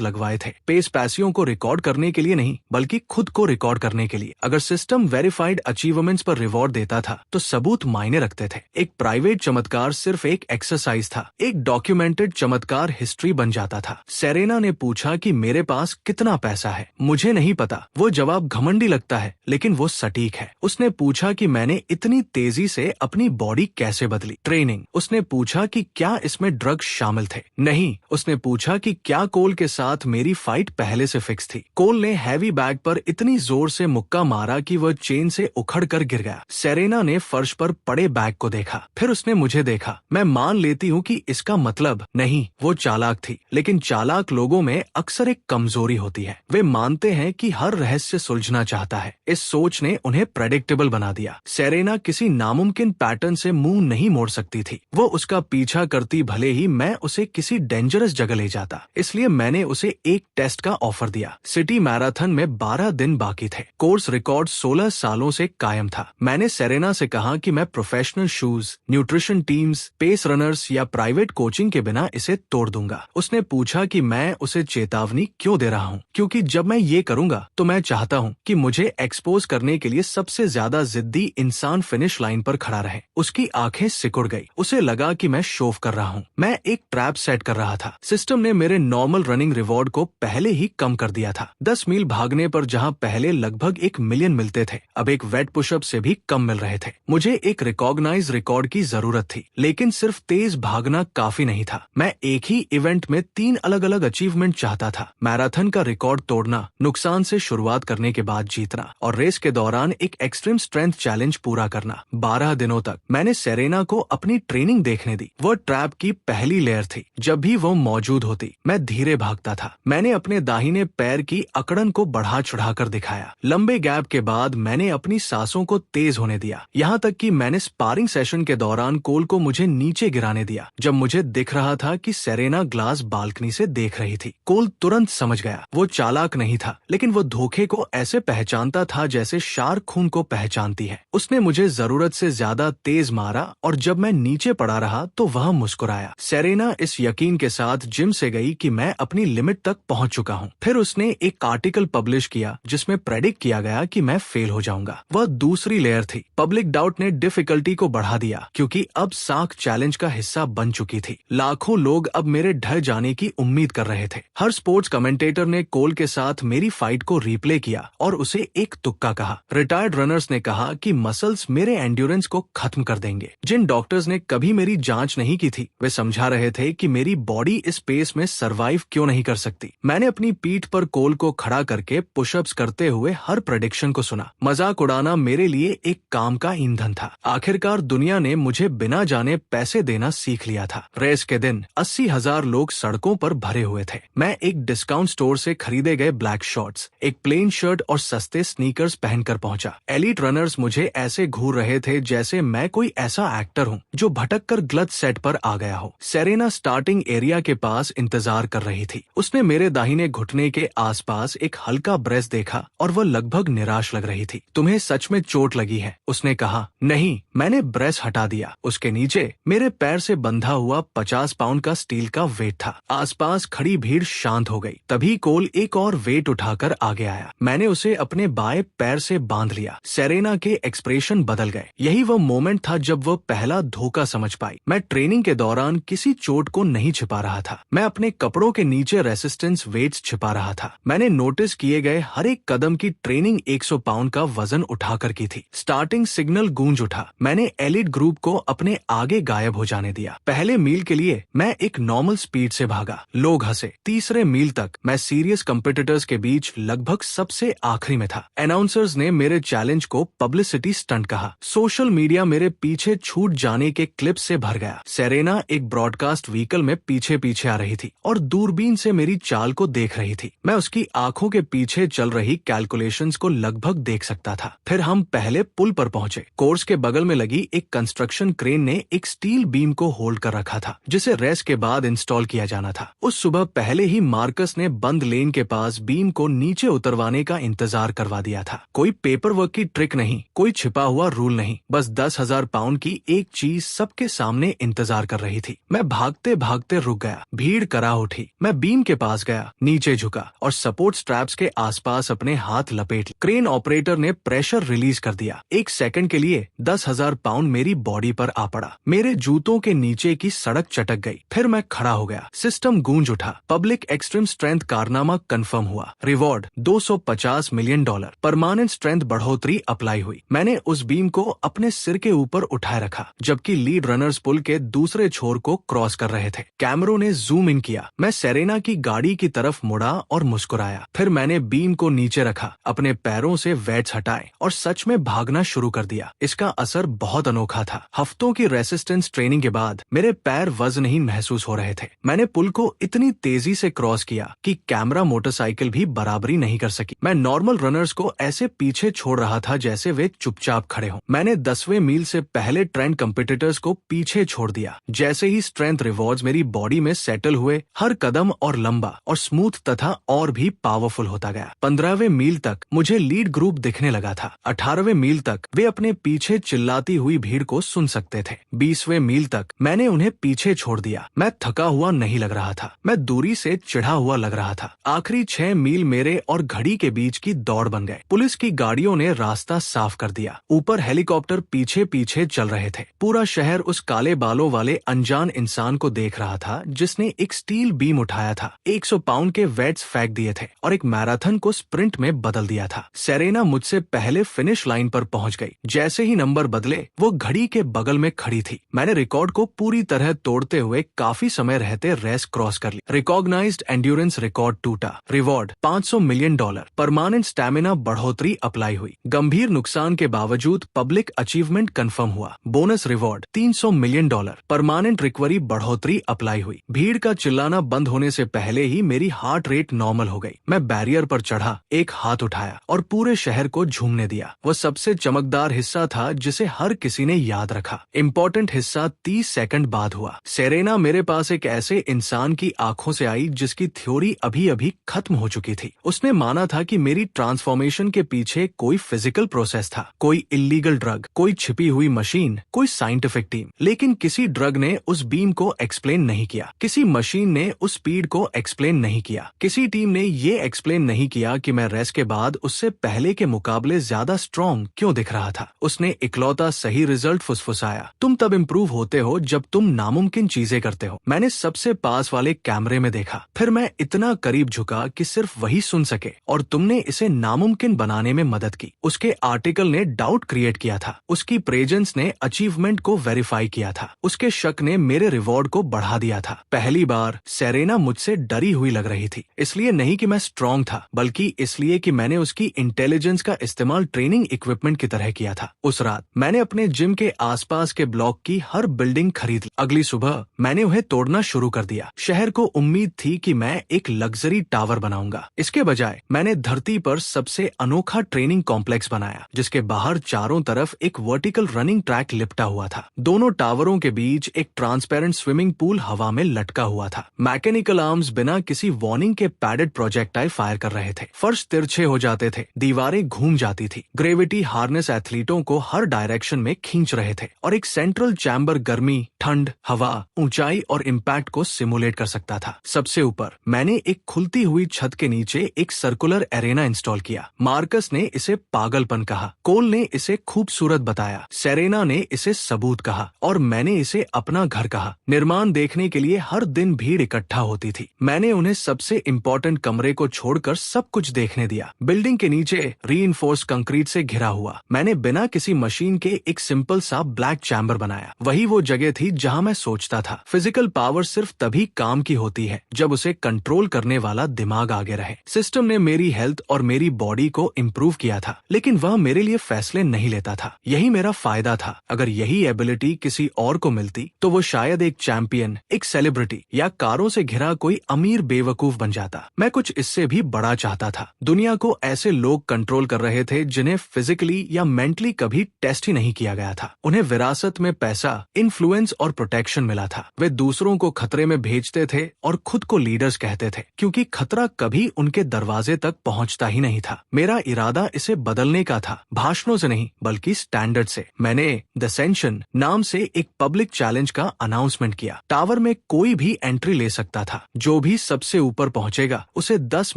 Speaker 1: लगवाए थे, पेस पैसियों को रिकॉर्ड करने के लिए नहीं बल्कि खुद को रिकॉर्ड करने के लिए। अगर सिस्टम वेरीफाइड अचीवमेंट्स पर रिवॉर्ड देता था तो सबूत मायने रखते थे। एक प्राइवेट चमत्कार सिर्फ एक एक्सरसाइज था, एक डॉक्यूमेंटेड चमत्कार हिस्ट्री बन जाता था। सेरेना ने पूछा कि मेरे पास कितना पैसा है। मुझे नहीं पता, वो जवाब घमंडी लगता है लेकिन वो सटीक है। उसने पूछा कि मैंने इतनी तेजी से अपनी बॉडी कैसे बदली। ट्रेनिंग। उसने पूछा कि क्या इसमें ड्रग्स शामिल थे। नहीं। उसने पूछा कि क्या कोल के साथ मेरी फाइट पहले से फिक्स थी। कोल ने हैवी बैग पर इतनी जोर से मुक्का मारा कि वह चेन से उखड़ कर गिर गया। सेरेना ने फर्श पर पड़े बैग को देखा, फिर उसने मुझे देखा। मैं मान लेती हूँ कि इसका मतलब नहीं, वो चालाक थी, लेकिन चालाक लोगों में अक्सर एक कमजोरी होती है, वे मानते हैं कि हर रहस्य सुलझना चाहता है। इस सोच ने उन्हें प्रेडिक्टेबल बना दिया। सेरेना किसी नामुमकिन पैटर्न से मुंह नहीं मोड़ सकती थी। वो उसका पीछा करती भले ही मैं उसे किसी डेंजरस जगह ले जाता। इसलिए मैंने उसे एक टेस्ट का ऑफर दिया। सिटी मैराथन में 12 दिन बाकी थे। कोर्स रिकॉर्ड 16 सालों से कायम था। मैंने सेरेना से कहा कि मैं professional shoes, nutrition teams, pace runners या प्राइवेट कोचिंग के बिना इसे तोड़ दूंगा। उसने पूछा कि मैं उसे चेतावनी क्यों दे रहा हूँ। क्योंकि जब मैं ये करूंगा तो मैं चाहता हूँ कि मुझे एक्सपोज करने के लिए सबसे ज्यादा जिद्दी इंसान फिनिश लाइन पर खड़ा रहे। उसकी आंखें सिकुड़ गई। उसे लगा कि मैं शोव कर रहा हूँ, मैं एक ट्रैप सेट कर रहा था। सिस्टम ने मेरे नॉर्मल रनिंग रिवॉर्ड को पहले ही कम कर दिया था। 10 मील भागने पर जहाँ पहले लगभग 1 मिलियन मिलते थे, अब एक वेट पुशअप से भी कम मिल रहे थे। मुझे एक रिकॉग्नाइज रिकॉर्ड की जरूरत थी, लेकिन सिर्फ तेज भागना काफी नहीं था। मैं एक ही इवेंट में 3 अलग अलग अचीवमेंट चाहता था। मैराथन का रिकॉर्ड तोड़ना, नुकसान से शुरुआत करने के बाद जीतना और रेस के दौरान एक एक्सट्रीम स्ट्रेंथ चैलेंज पूरा करना। 12 दिनों तक मैंने सेरेना को अपनी ट्रेनिंग देखने दी। वह ट्रैप की पहली लेयर थी। जब भी वो मौजूद होती मैं धीरे भागता था। मैंने अपने दाहिने पैर की अकड़न को बढ़ा चढ़ाकर दिखाया। लंबे गैप के बाद मैंने अपनी सांसों को तेज होने दिया, यहाँ तक कि मैंने स्पारिंग सेशन के दौरान कोल को मुझे नीचे गिराने दिया। जब मुझे दिख रहा था कि सेरेना ग्लास बालकनी से देख रही थी, कोल तुरंत समझ गया। वो चालाक नहीं था, लेकिन वो धोखे को ऐसे पहचानता था जैसे शार्क खून को पहचानती है। उसने मुझे जरूरत से ज्यादा तेज मारा और जब मैं नीचे पड़ा रहा तो वह मुस्कुराया। सेरेना इस यकीन के साथ जिम से गई कि मैं अपनी लिमिट तक पहुंच चुका हूं। फिर उसने एक आर्टिकल पब्लिश किया जिसमें प्रेडिक्ट किया गया कि मैं फेल हो जाऊंगा। वह दूसरी लेयर थी। पब्लिक डाउट ने डिफिकल्टी को बढ़ा दिया क्योंकि अब साख चैलेंज का हिस्सा बन चुकी थी। लाखों लोग अब मेरे ढह जाने की उम्मीद कर रहे थे। हर स्पोर्ट्स कमेंटेटर ने कोल के साथ मेरी फाइट को रिप्ले किया और उसे एक तुक्का कहा। रिटायर्ड रनर्स ने कहा कि मसल्स मेरे एंड्योरेंस को खत्म कर देंगे। जिन डॉक्टर्स ने कभी मेरी जांच नहीं की थी वे समझा रहे थे कि मेरी बॉडी इस पेस में सरवाइव क्यों नहीं कर सकती। मैंने अपनी पीठ पर कोल को खड़ा करके पुशअप्स करते हुए हर प्रेडिक्शन को सुना। मजाक उड़ाना मेरे लिए एक काम का ईंधन था। आखिरकार दुनिया ने मुझे बिना जाने पैसे देना सीख लिया था। रेस के दिन 80,000 लोग सड़कों पर भरे हुए थे। मैं एक डिस्काउंट स्टोर से खरीदे गए ब्लैक शॉर्ट्स, एक प्लेन शर्ट और सस्ते स्नीकर्स पहनकर पहुंचा। एलीट रनर्स मुझे ऐसे घूर रहे थे जैसे मैं कोई ऐसा एक्टर हूं जो भटक कर गलत सेट पर आ गया हो। सेरेना स्टार्टिंग एरिया के पास इंतजार कर रही थी। उसने मेरे दाहिने घुटने के आसपास एक हल्का ब्रेस देखा और वह लगभग निराश लग रही थी। तुम्हें सच में चोट लगी है? उसने कहा। नहीं, मैंने ब्रेस हटा दिया। उसके नीचे मेरे पैर से बंधा हुआ 50 पाउंड का स्टील का वेट था। आसपास खड़ी भीड़ शांत हो गई। तभी कोल एक और वेट उठाकर आगे आया। मैंने उसे अपने बाएं पैर से बांध लिया। सेरेना के एक्सप्रेशन बदल गए। यही वो मोमेंट था जब वह पहला धोखा समझ पाई। मैं ट्रेनिंग के दौरान किसी चोट को नहीं छिपा रहा था। मैं अपने कपड़ों के नीचे रेसिस्टेंस वेट्स छिपा रहा था। मैंने नोटिस किए गए हर एक कदम की ट्रेनिंग 100 पाउंड का वजन उठाकर की थी। स्टार्टिंग सिग्नल गूंज उठा। मैंने एलिट ग्रुप को अपने आगे गायब हो जाने दिया। पहले मील के लिए मैं एक नॉर्मल स्पीड से भागा। लोग हंसे। तीसरे मील तक मैं सीरियस कंपीटिटर्स के बीच लगभग सबसे आखिरी में था। अनाउंसर्स ने मेरे चैलेंज को पब्लिसिटी स्टंट कहा। सोशल मीडिया मेरे पीछे छूट जाने के क्लिप से भर गया। सेरेना एक ब्रॉडकास्ट व्हीकल में पीछे पीछे आ रही थी और दूरबीन से मेरी चाल को देख रही थी। मैं उसकी आंखों के पीछे चल रही कैलकुलेशंस को लगभग देख सकता था। फिर हम पहले पुल पर पहुंचे। कोर्स के बगल में लगी एक कंस्ट्रक्शन क्रेन ने एक स्टील बीम को होल्ड कर रखा था जिसे रेस के बाद इंस्टॉल किया जाना था। उस सुबह पहले ही मार्कस ने बंद लेन के पास बीम को नीचे उतरवाने का इंतजार करवा दिया था। कोई पेपर वर्क की ट्रिक नहीं, कोई छिपा हुआ रूल नहीं, बस 10,000 पाउंड की एक चीज सबके सामने इंतजार कर रही थी। मैं भागते भागते रुक गया। भीड़ करा उठी। मैं बीम के पास गया, नीचे झुका और सपोर्ट स्ट्रैप्स के आसपास अपने हाथ लपेट। क्रेन ऑपरेटर ने प्रेशर रिलीज कर दिया। एक सेकंड के लिए 10,000 पाउंड मेरी बॉडी पर आ पड़ा। मेरे जूतों के नीचे की सड़क चटक गई। फिर मैं खड़ा हो गया। सिस्टम गूंज उठा। पब्लिक एक्सट्रीम स्ट्रेंथ कारनामा कंफर्म हुआ। Reward $250 million. परमानेंट स्ट्रेंथ बढ़ोतरी अप्लाई हुई। मैंने उस बीम को अपने सिर के ऊपर उठाए रखा जबकि लीड रनर्स पुल के दूसरे छोर को क्रॉस कर रहे थे। कैमरों ने जूम इन किया। मैं सेरेना की गाड़ी की तरफ मुड़ा और मुस्कुराया। फिर मैंने बीम को नीचे रखा, अपने पैरों से वेट्स हटाए और सच में भागना शुरू कर दिया। इसका असर बहुत अनोखा था। हफ्तों की रेसिस्टेंस ट्रेनिंग के बाद मेरे पैर वजनहीन महसूस हो रहे थे। मैंने पुल को इतनी तेजी से क्रॉस किया कि कैमरा मोटरसाइकिल भी बराबरी नहीं कर सकी। मैं नॉर्मल रनर्स को ऐसे पीछे छोड़ रहा था जैसे वे चुपचाप खड़े हों। मैंने 10वें मील से पहले ट्रेंड कंपिटिटर्स को पीछे छोड़ दिया। जैसे ही स्ट्रेंथ रिवॉर्ड्स मेरी बॉडी में सेटल हुए, हर कदम और लंबा और स्मूथ तथा और भी पावरफुल होता गया। 15वें मील तक मुझे लीड ग्रुप दिखने लगा था। 18वें मील तक वे अपने पीछे चिल्लाती हुई भीड़ को सुन सकते थे। 20वें मील तक मैंने उन्हें पीछे छोड़ दिया। मैं थका हुआ नहीं लग रहा था, मैं दूरी से चिढ़ा हुआ लग रहा था। आखिरी 6 मील मेरे और घड़ी के बीच की दौड़ बन गए। पुलिस की गाड़ियों ने रास्ता साफ कर दिया। ऊपर हेलीकॉप्टर पीछे पीछे चल रहे थे। पूरा शहर उस काले बालों वाले अनजान इंसान को देख रहा था जिसने एक स्टील बीम उठाया था, 100 पाउंड के वेट्स फेंक दिए थे और एक मैराथन को स्प्रिंट में बदल दिया था। सेरेना मुझसे पहले फिनिश लाइन पर पहुंच गई। जैसे ही नंबर बदले, वो घड़ी के बगल में खड़ी थी। मैंने रिकॉर्ड को पूरी तरह तोड़ते हुए काफी समय रहते रेस क्रॉस कर ली। रिकॉग्नाइज्ड एंड्योरेंस रिकॉर्ड टूटा। Reward $500 million. परमानेंट स्टैमिना बढ़ोतरी अप्लाई हुई। गंभीर नुकसान के बावजूद पब्लिक अचीवमेंट कंफर्म हुआ। Bonus reward $300 million. Permanent recovery बढ़ोतरी अप्लाई हुई। भीड़ का चिल्लाना बंद होने से पहले ही मेरी हार्ट रेट नॉर्मल हो गई। मैं बैरियर पर चढ़ा, एक हाथ उठाया और पूरे शहर को झूमने दिया। वह सबसे चमकदार हिस्सा था जिसे हर किसी ने याद रखा। इम्पोर्टेंट हिस्सा 30 सेकंड बाद हुआ। सेरेना मेरे पास एक ऐसे इंसान की आंखों से आई जिसकी थ्योरी अभी अभी खत्म हो चुकी थी। उसने माना था कि मेरी ट्रांसफॉर्मेशन के पीछे कोई फिजिकल प्रोसेस था, कोई इलीगल ड्रग, कोई छिपी हुई मशीन, कोई साइंटिफिक टीम। लेकिन किसी ड्रग ने उस बीम को एक्सप्लेन नहीं किया, किसी मशीन ने उस स्पीड को एक्सप्लेन नहीं किया, किसी टीम ने ये एक्सप्लेन नहीं किया कि मैं रेस के बाद उससे पहले के मुकाबले ज्यादा स्ट्रॉन्ग क्यों दिख रहा था। उसने इकलौता सही रिजल्ट फुसफुसाया, तुम तब इम्प्रूव होते हो जब तुम नामुमकिन चीजें करते हो। मैंने सबसे पास वाले कैमरे में देखा, फिर मैं इतना करीब झुका कि सिर्फ वही सुन सके, और तुमने इसे नामुमकिन बनाने में मदद की। उसके आर्टिकल ने डाउट क्रिएट किया था, उसकी प्रेजेंस ने अचीवमेंट को वेरीफाई किया था, उसके शक ने मेरे रिवॉर्ड को बढ़ा दिया था। पहली बार सेरेना मुझसे डरी हुई लग रही थी, इसलिए नहीं कि मैं स्ट्रॉन्ग था, बल्कि इसलिए कि मैंने उसकी इंटेलिजेंस का इस्तेमाल ट्रेनिंग इक्विपमेंट की तरह किया था। उस रात मैंने अपने जिम के आसपास के ब्लॉक की हर बिल्डिंग खरीद ली। अगली सुबह मैंने उन्हें तोड़ना शुरू कर दिया। शहर को उम्मीद थी कि मैं एक लग्जरी टावर बनाऊंगा। इसके बजाय मैंने धरती पर सबसे अनोखा ट्रेनिंग कॉम्प्लेक्स बनाया, जिसके बाहर चारों तरफ एक वर्टिकल रनिंग ट्रैक लिपटा हुआ था। दोनों टावरों के बीच एक ट्रांसपेरेंट स्विमिंग पूल हवा में लटका हुआ था। मैकेनिकल आर्म्स बिना किसी वार्निंग के पैडेड प्रोजेक्टाइल फायर कर रहे थे। फर्श तिरछे हो जाते थे, दीवारें घूम जाती थी। ग्रेविटी हार्नेस एथलीटों को हर डायरेक्शन में खींच रहे थे, और एक सेंट्रल चैम्बर गर्मी, ठंड, हवा, ऊंचाई और इम्पैक्ट को सिमुलेट कर सकता था। सबसे ऊपर मैंने एक खुलती हुई छत के नीचे एक सर्कुलर एरेना इंस्टॉल किया। मार्कस ने इसे पागलपन कहा, कोल ने इसे खूबसूरत बताया, सेरेना ने इसे सबूत कहा, और मैंने इसे अपना घर कहा। निर्माण देखने के लिए हर दिन भीड़ इकट्ठा होती थी। मैंने उन्हें सबसे इम्पोर्टेंट कमरे को छोड़कर सब कुछ देखने दिया। बिल्डिंग के नीचे रीइंफोर्स कंक्रीट से घिरा हुआ मैंने बिना किसी मशीन के एक सिंपल सा ब्लैक चैम्बर बनाया। वही वो जगह थी जहां मैं सोचता था फिजिकल पावर सिर्फ तभी काम की होती है जब उसे कंट्रोल करने वाला दिमाग आगे रहे। सिस्टम ने मेरी हेल्थ और मेरी बॉडी को इम्प्रूव किया था, लेकिन वह मेरे लिए फैसले नहीं लेता था। यही मेरा फायदा था। अगर यही एबिलिटी किसी और को मिलती तो वो शायद एक चैंपियन, एक सेलिब्रिटी या कारों से घिरा कोई अमीर बेवकूफ बन जाता। मैं कुछ इससे भी बड़ा चाहता था। दुनिया को ऐसे लोग कंट्रोल कर रहे थे जिन्हें फिजिकली या मेंटली कभी टेस्ट ही नहीं किया गया था। उन्हें विरासत में पैसा, इन्फ्लुएंस और प्रोटेक्शन मिला था। वे दूसरों को खतरे में भेजते थे और खुद को लीडर्स कहते थे, क्योंकि खतरा कभी उनके दरवाजे तक पहुंचता ही नहीं था। मेरा इरादा इसे बदलने का था, भाषणों से नहीं बल्कि स्टैंडर्ड से। मैंने द सेंशन नाम से एक पब्लिक एक चैलेंज का अनाउंसमेंट किया। टावर में कोई भी एंट्री ले सकता था। जो भी सबसे ऊपर पहुंचेगा उसे $10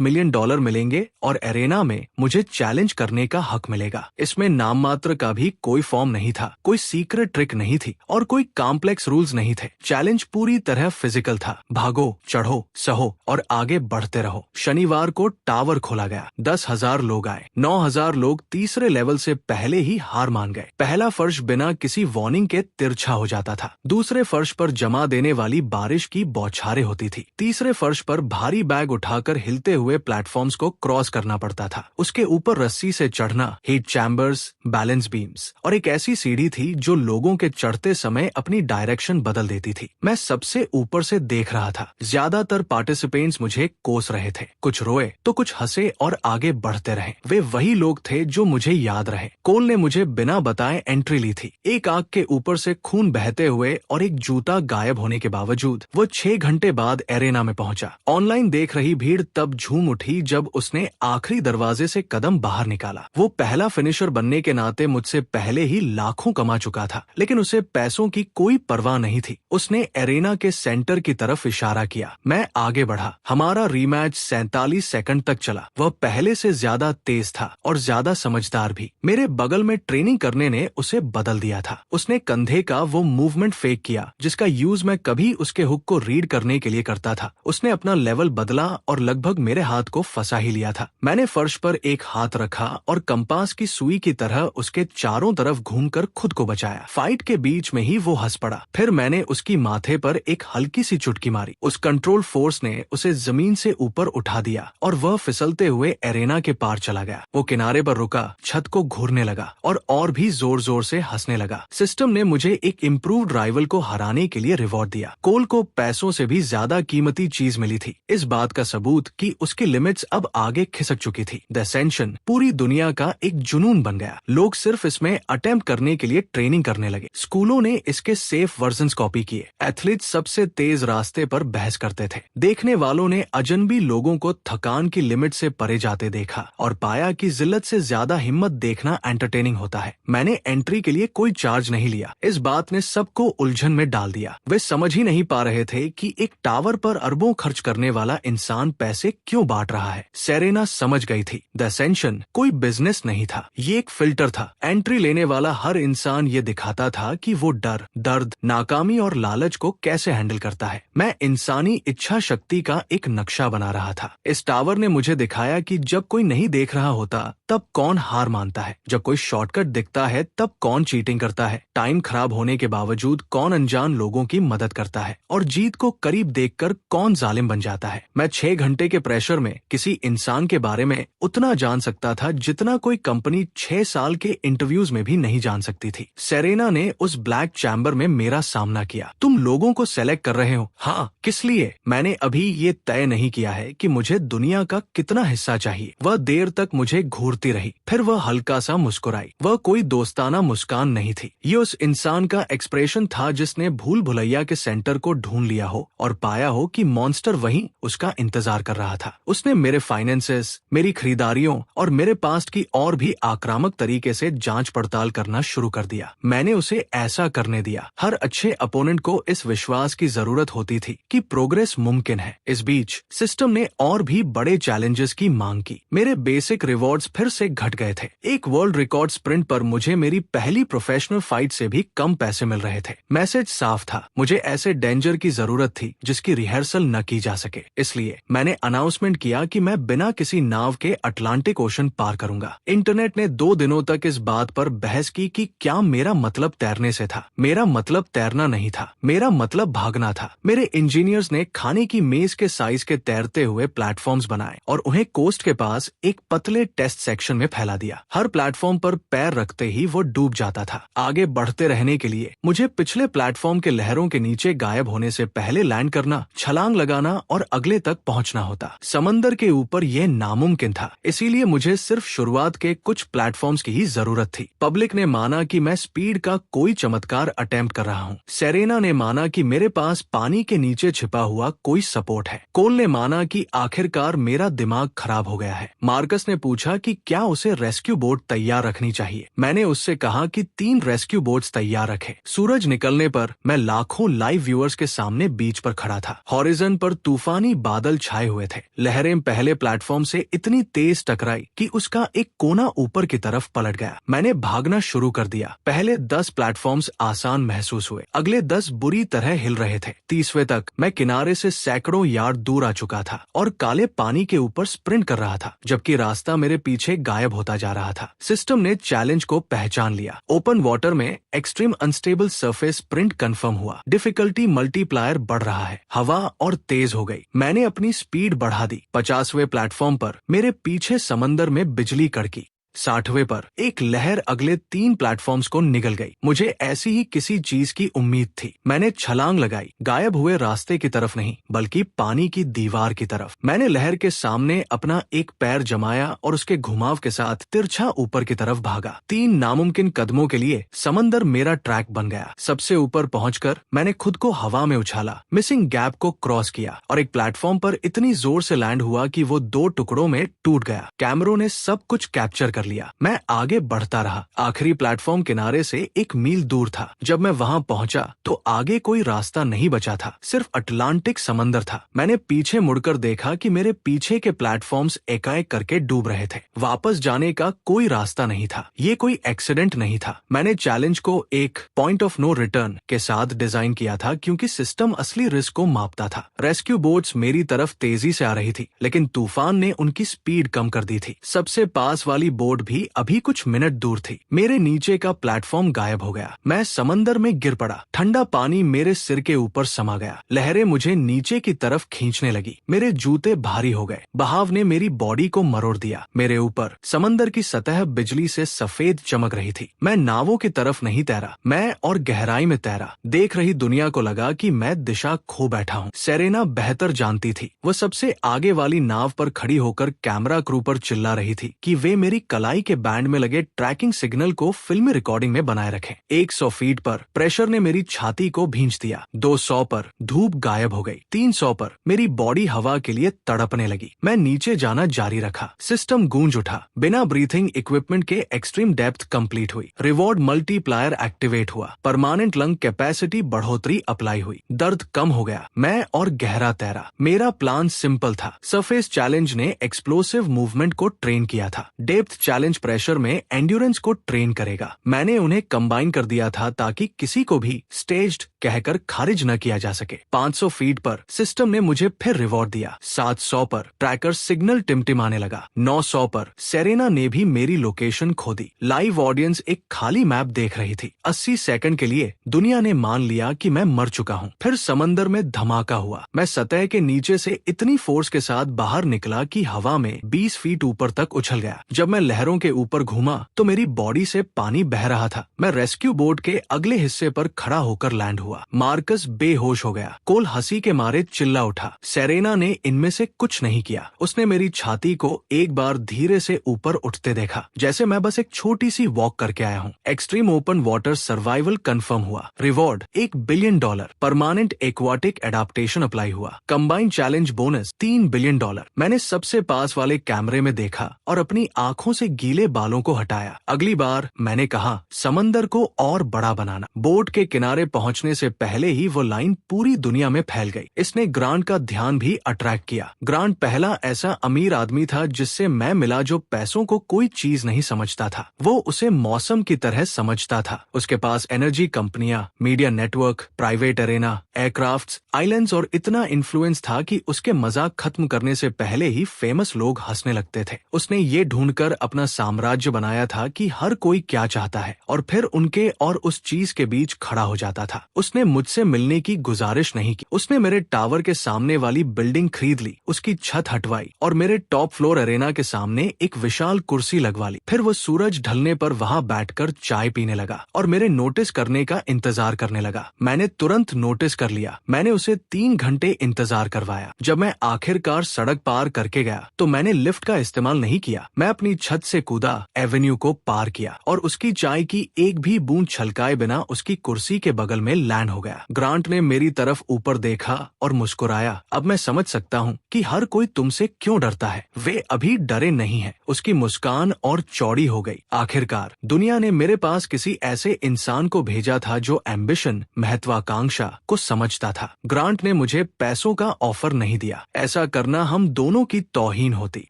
Speaker 1: मिलियन मिलेंगे और एरेना में मुझे चैलेंज करने का हक मिलेगा। इसमें नाम मात्र का भी कोई फॉर्म नहीं था, कोई सीक्रेट ट्रिक नहीं थी और कोई कॉम्प्लेक्स रूल्स नहीं थे। चैलेंज पूरी तरह फिजिकल था। भागो, चढ़ो, सहो और आगे बढ़ते रहो। शनिवार को टावर खोला गया। 10,000 लोग आए। 9,000 लोग तीसरे लेवल से पहले ही हार मान गए। पहला फर्श बिना किसी वार्निंग के तिरछा हो जाता था। दूसरे फर्श पर जमा देने वाली बारिश की बौछारें होती थी। तीसरे फर्श पर भारी बैग उठाकर हिलते हुए प्लेटफॉर्म्स को क्रॉस करना पड़ता था। उसके ऊपर रस्सी से चढ़ना, हीट चैम्बर्स, बैलेंस बीम्स और एक ऐसी सीढ़ी थी जो लोगों के चढ़ते समय अपनी डायरेक्शन बदल देती थी। मैं सबसे ऊपर से देख रहा था। ज्यादातर पार्टिसिपेंट्स मुझे कोस रहे थे। कुछ रोए तो कुछ हंसे और आगे बढ़ते रहे। वे वही लोग थे जो मुझे याद रहे। कोल ने मुझे बिना बताए एंट्री ली थी। एक आंख के ऊपर से खून बहते हुए और एक जूता गायब होने के बावजूद वो 6 घंटे बाद एरेना में पहुंचा। ऑनलाइन देख रही भीड़ तब झूम उठी जब उसने आखिरी दरवाजे से कदम बाहर निकाला। वो पहला फिनिशर बनने के नाते मुझसे पहले ही लाखों कमा चुका था, लेकिन उसे पैसों की कोई परवाह नहीं थी। उसने एरेना के सेंटर की तरफ इशारा किया। मैं आगे बढ़ा। हमारा रीमैच 47 सेकंड तक चला। वह पहले से ज्यादा तेज था और ज्यादा समझदार भी। मेरे बगल में ट्रेनिंग करने ने उसे बदल दिया था। उसने कंधे का वो मूवमेंट फेक किया जिसका यूज मैं कभी उसके हुक को रीड करने के लिए करता था। उसने अपना लेवल बदला और लगभग मेरे हाथ को फंसा ही लिया था। मैंने फर्श पर एक हाथ रखा और कंपास की सुई की तरह उसके चारों तरफ घूमकर खुद को बचाया। फाइट के बीच में ही वो हंस पड़ा। फिर मैंने उसकी माथे पर एक हल्की सी चुटकी मारी। उस कंट्रोल फोर्स ने उसे जमीन से ऊपर उठा दिया और वह फिसलते हुए एरेना के पार चला गया। वो किनारे पर रुका, छत को घूरने लगा और भी जोर जोर से हंसने लगा। सिस्टम ने मुझे एक इम्प्रूव्ड राइवल को हराने के लिए रिवॉर्ड दिया। कोल को पैसों से भी ज्यादा कीमती चीज मिली थी। इस बात का सबूत कि उसकी लिमिट्स अब आगे खिसक चुकी थी। द एसेंशन पूरी दुनिया का एक जुनून बन गया। लोग सिर्फ इसमें अटेम्प्ट करने के लिए ट्रेनिंग करने लगे। स्कूलों ने इसके सेफ वर्जन्स कॉपी किए। एथलीट सबसे तेज रास्ते पर बहस करते थे। देखने वालों ने अजनबी लोगों को थकान की लिमिट से परे जाते देखा और पाया कि जिल्लत से ज्यादा हिम्मत देखना एंटरटेनिंग होता है। मैंने एंट्री के लिए कोई चार्ज नहीं लिया। इस बात ने सबको उलझन में डाल दिया। वे समझ ही नहीं पा रहे थे कि एक टावर पर अरबों खर्च करने वाला इंसान पैसे क्यों बांट रहा है। सेरेना समझ गई थी। द एसेंशन कोई बिजनेस नहीं था, ये एक फिल्टर था। एंट्री लेने वाला हर इंसान ये दिखाता था कि वो डर, दर्द, नाकामी और लालच को कैसे हैंडल करता है। मैं इंसानी इच्छा शक्ति का एक नक्शा बना रहा था। इस टावर ने मुझे दिखाया कि जब कोई नहीं देख रहा होता तब कौन हार मानता है, जब कोई शॉर्टकट दिखता है तब कौन चीटिंग करता है, टाइम खराब होने के बावजूद कौन अनजान लोगों की मदद करता है और जीत को करीब देखकर कौन जालिम बन जाता है। मैं 6 घंटे के प्रेशर में किसी इंसान के बारे में उतना जान सकता था जितना कोई कंपनी 6 साल के इंटरव्यूज में भी नहीं जान सकती थी। सेरेना ने उस ब्लैक चैम्बर में मेरा सामना किया। तुम लोगों को सेलेक्ट कर रहे हो? हाँ, किस लिए? मैंने अभी ये तय नहीं किया है कि मुझे दुनिया का कितना हिस्सा चाहिए। वह देर तक मुझे घूरती रही, फिर वह हल्का सा मुस्कुराई। वह कोई दोस्ताना मुस्कान नहीं थी। ये उस इंसान का एक्सप्रेशन था जिसने भूल भुलैया के सेंटर को ढूंढ लिया हो और पाया हो कि मॉन्स्टर वहीं उसका इंतजार कर रहा था। उसने मेरे फाइनेंसेस, मेरी खरीदारियों और मेरे पास्ट की और भी आक्रामक तरीके से जांच पड़ताल करना शुरू कर दिया। मैंने उसे ऐसा करने दिया। हर अच्छे अपोनेंट को इस विश्वास की जरूरत होती थी कि प्रोग्रेस मुमकिन है। इस बीच सिस्टम ने और भी बड़े चैलेंजेस की मांग की। मेरे बेसिक रिवॉर्ड्स फिर से घट गए थे। एक वर्ल्ड रिकॉर्ड स्प्रिंट पर मुझे मेरी पहली प्रोफेशनल फाइट से भी कम पैसे मिल रहे थे। मैसेज साफ था, मुझे ऐसे डेंजर की जरूरत थी जिसकी रिहर्सल न की जा सके। इसलिए मैंने अनाउंसमेंट किया कि मैं बिना किसी नाव के अटलांटिक ओशन पार करूंगा। इंटरनेट ने 2 दिनों तक इस बात पर बहस की कि क्या मेरा मतलब तैरने से था। मेरा मतलब तैरना नहीं था, मेरा मतलब भागना था। मेरे इंजीनियर्स ने खाने की मेज के साइज के तैरते हुए प्लेटफॉर्म्स बनाए और उन्हें कोस्ट के पास एक पतले टेस्ट सेक्शन में फैला दिया। हर प्लेटफॉर्म पर पैर रखते ही वो डूब जाता था। आगे बढ़ते रहने के लिए मुझे पिछले प्लेटफॉर्म के लहरों के नीचे गायब होने से पहले लैंड करना, छलांग लगाना और अगले तक पहुंचना होता। समंदर के ऊपर यह नामुमकिन था, इसीलिए मुझे सिर्फ शुरुआत के कुछ प्लेटफॉर्म्स की ही जरूरत थी। पब्लिक ने माना कि मैं स्पीड का कोई चमत्कार अटेम्प्ट कर रहा हूँ। सेरेना ने माना कि मेरे पास पानी के नीचे छिपा हुआ कोई सपोर्ट है। कोल ने माना कि आखिरकार मेरा दिमाग खराब हो गया है। मार्कस ने पूछा कि क्या उसे रेस्क्यू बोट तैयार रखनी चाहिए। मैंने उससे कहा कि 3 रेस्क्यू बोट्स तैयार रखे। सूरज सूरज निकलने पर मैं लाखों लाइव व्यूअर्स के सामने बीच पर खड़ा था। हॉरिजन पर तूफानी बादल छाए हुए थे। लहरें पहले प्लेटफॉर्म से इतनी तेज टकराई कि उसका एक कोना ऊपर की तरफ पलट गया। मैंने भागना शुरू कर दिया। पहले 10 प्लेटफॉर्म्स आसान महसूस हुए, अगले 10 बुरी तरह हिल रहे थे। 30वें तक मैं किनारे से सैकड़ों यार्ड दूर आ चुका था और काले पानी के ऊपर स्प्रिंट कर रहा था, जबकि रास्ता मेरे पीछे गायब होता जा रहा था। सिस्टम ने चैलेंज को पहचान लिया। ओपन वाटर में extreme unstable surface sprint confirm हुआ। डिफिकल्टी मल्टीप्लायर बढ़ रहा है। हवा और तेज हो गई। मैंने अपनी स्पीड बढ़ा दी। 50वें प्लेटफॉर्म पर मेरे पीछे समंदर में बिजली कड़की। 60वें पर एक लहर अगले 3 प्लेटफॉर्म्स को निगल गई। मुझे ऐसी ही किसी चीज की उम्मीद थी। मैंने छलांग लगाई, गायब हुए रास्ते की तरफ नहीं, बल्कि पानी की दीवार की तरफ। मैंने लहर के सामने अपना एक पैर जमाया और उसके घुमाव के साथ तिरछा ऊपर की तरफ भागा। 3 नामुमकिन कदमों के लिए समंदर मेरा ट्रैक बन गया। सबसे ऊपर पहुंचकर मैंने खुद को हवा में उछाला, मिसिंग गैप को क्रॉस किया और एक प्लेटफॉर्म पर इतनी जोर से लैंड हुआ कि वो 2 टुकड़ों में टूट गया। कैमरों ने सब कुछ कैप्चर कर लिया। मैं आगे बढ़ता रहा। आखिरी प्लेटफॉर्म किनारे से 1 मील दूर था। जब मैं वहां पहुंचा तो आगे कोई रास्ता नहीं बचा था, सिर्फ अटलांटिक समंदर था। मैंने पीछे मुड़कर देखा कि मेरे पीछे के प्लेटफॉर्म्स एकाएक करके डूब रहे थे। वापस जाने का कोई रास्ता नहीं था। ये कोई एक्सीडेंट नहीं था। मैंने चैलेंज को एक पॉइंट ऑफ नो रिटर्न के साथ डिजाइन किया था, क्योंकि सिस्टम असली रिस्क को मापता था। रेस्क्यू बोट्स मेरी तरफ तेजी से आ रही थी, लेकिन तूफान ने उनकी स्पीड कम कर दी थी। सबसे पास वाली बोट भी अभी कुछ मिनट दूर थी। मेरे नीचे का प्लेटफॉर्म गायब हो गया। मैं समंदर में गिर पड़ा। ठंडा पानी मेरे सिर के ऊपर समा गया। लहरें मुझे नीचे की तरफ खींचने लगी। मेरे जूते भारी हो गए। बहाव ने मेरी बॉडी को मरोड़ दिया। मेरे ऊपर समंदर की सतह बिजली से सफेद चमक रही थी। मैं नावों की तरफ नहीं तैरा, मैं और गहराई में तैरा। देख रही दुनिया को लगा कि मैं दिशा खो बैठा हूँ। सेरेना बेहतर जानती थी। वो सबसे आगे वाली नाव पर खड़ी होकर कैमरा क्रू पर चिल्ला रही थी कि वे मेरी कलाई के बैंड में लगे ट्रैकिंग सिग्नल को फिल्मी रिकॉर्डिंग में बनाए रखें। 100 फीट पर प्रेशर ने मेरी छाती को भींच दिया। 200 पर धूप गायब हो गई। 300 पर मेरी बॉडी हवा के लिए तड़पने लगी। मैं नीचे जाना जारी रखा। सिस्टम गूंज उठा। बिना ब्रीथिंग इक्विपमेंट के एक्सट्रीम डेप्थ कंप्लीट हुई। रिवॉर्ड मल्टीप्लायर एक्टिवेट हुआ। परमानेंट लंग कैपेसिटी बढ़ोतरी अप्लाई हुई। दर्द कम हो गया। मैं और गहरा तैरा। मेरा प्लान सिंपल था। सरफेस चैलेंज ने एक्सप्लोसिव मूवमेंट को ट्रेन किया था। डेप्थ चैलेंज प्रेशर में एंड्योरेंस को ट्रेन करेगा। मैंने उन्हें कंबाइन कर दिया था ताकि किसी को भी स्टेज्ड कहकर खारिज न किया जा सके। 500 फीट पर सिस्टम ने मुझे फिर रिवॉर्ड दिया। 700 पर ट्रैकर सिग्नल टिमटिमाने लगा। 900 पर सेरेना ने भी मेरी लोकेशन खो दी। लाइव ऑडियंस एक खाली मैप देख रही थी। 80 सेकंड के लिए दुनिया ने मान लिया कि मैं मर चुका हूँ। फिर समंदर में धमाका हुआ। मैं सतह के नीचे से इतनी फोर्स के साथ बाहर निकला कि हवा में 20 फीट ऊपर तक उछल गया। जब मैं लहरों के ऊपर घूमा तो मेरी बॉडी से पानी बह रहा था। मैं रेस्क्यू बोट के अगले हिस्से पर खड़ा होकर लैंड हुआ। मार्कस बेहोश हो गया। कोल हंसी के मारे चिल्ला उठा। सेरेना ने इनमें से कुछ नहीं किया। उसने मेरी छाती को एक बार धीरे से ऊपर उठते देखा, जैसे मैं बस एक छोटी सी वॉक करके आया हूँ। Extreme open water survival confirm हुआ। Reward $1 billion. Permanent aquatic adaptation apply हुआ। Combined challenge bonus $3 billion. मैंने सबसे पास वाले कैमरे में देखा और अपनी आंखों से गीले बालों को हटाया। अगली बार मैंने कहा, समंदर को और बड़ा बनाना। बोट के किनारे पहुंचने से पहले ही वो लाइन पूरी दुनिया में फैल गई। इसने ग्रांट का ध्यान भी अट्रैक्ट किया। ग्रांट पहला ऐसा अमीर आदमी था जिससे मैं मिला जो पैसों को कोई चीज नहीं समझता था। वो उसे मौसम की तरह समझता था। उसके पास एनर्जी कंपनियां, media network, private arena, aircrafts, islands और इतना इन्फ्लुएंस था कि उसके मजाक खत्म करने से पहले ही फेमस लोग हंसने लगते थे। उसने ये ढूंढकर अपना साम्राज्य बनाया था कि हर कोई क्या चाहता है और फिर उनके और उस चीज के बीच खड़ा हो जाता था। उसने मुझसे मिलने की गुजारिश नहीं की। उसने मेरे टावर के सामने वाली बिल्डिंग खरीद ली, उसकी छत हटवाई और मेरे टॉप फ्लोर एरेना के सामने एक विशाल कुर्सी लगवा ली। फिर वो सूरज ढलने पर वहां बैठकर चाय पीने लगा और मेरे नोटिस करने का इंतजार करने लगा। मैंने तुरंत नोटिस कर लिया। मैंने उसे 3 घंटे इंतजार करवाया। जब मैं आखिरकार सड़क पार करके गया तो मैंने लिफ्ट का इस्तेमाल नहीं किया। मैं अपनी छत छत से कूदा, एवेन्यू को पार किया और उसकी चाय की एक भी बूंद छलकाए बिना उसकी कुर्सी के बगल में लैंड हो गया। ग्रांट ने मेरी तरफ ऊपर देखा और मुस्कुराया। अब मैं समझ सकता हूँ कि हर कोई तुमसे क्यों डरता है। वे अभी डरे नहीं हैं। उसकी मुस्कान और चौड़ी हो गई। आखिरकार दुनिया ने मेरे पास किसी ऐसे इंसान को भेजा था जो एम्बिशन, महत्वाकांक्षा को समझता था। ग्रांट ने मुझे पैसों का ऑफर नहीं दिया। ऐसा करना हम दोनों की तौहीन होती।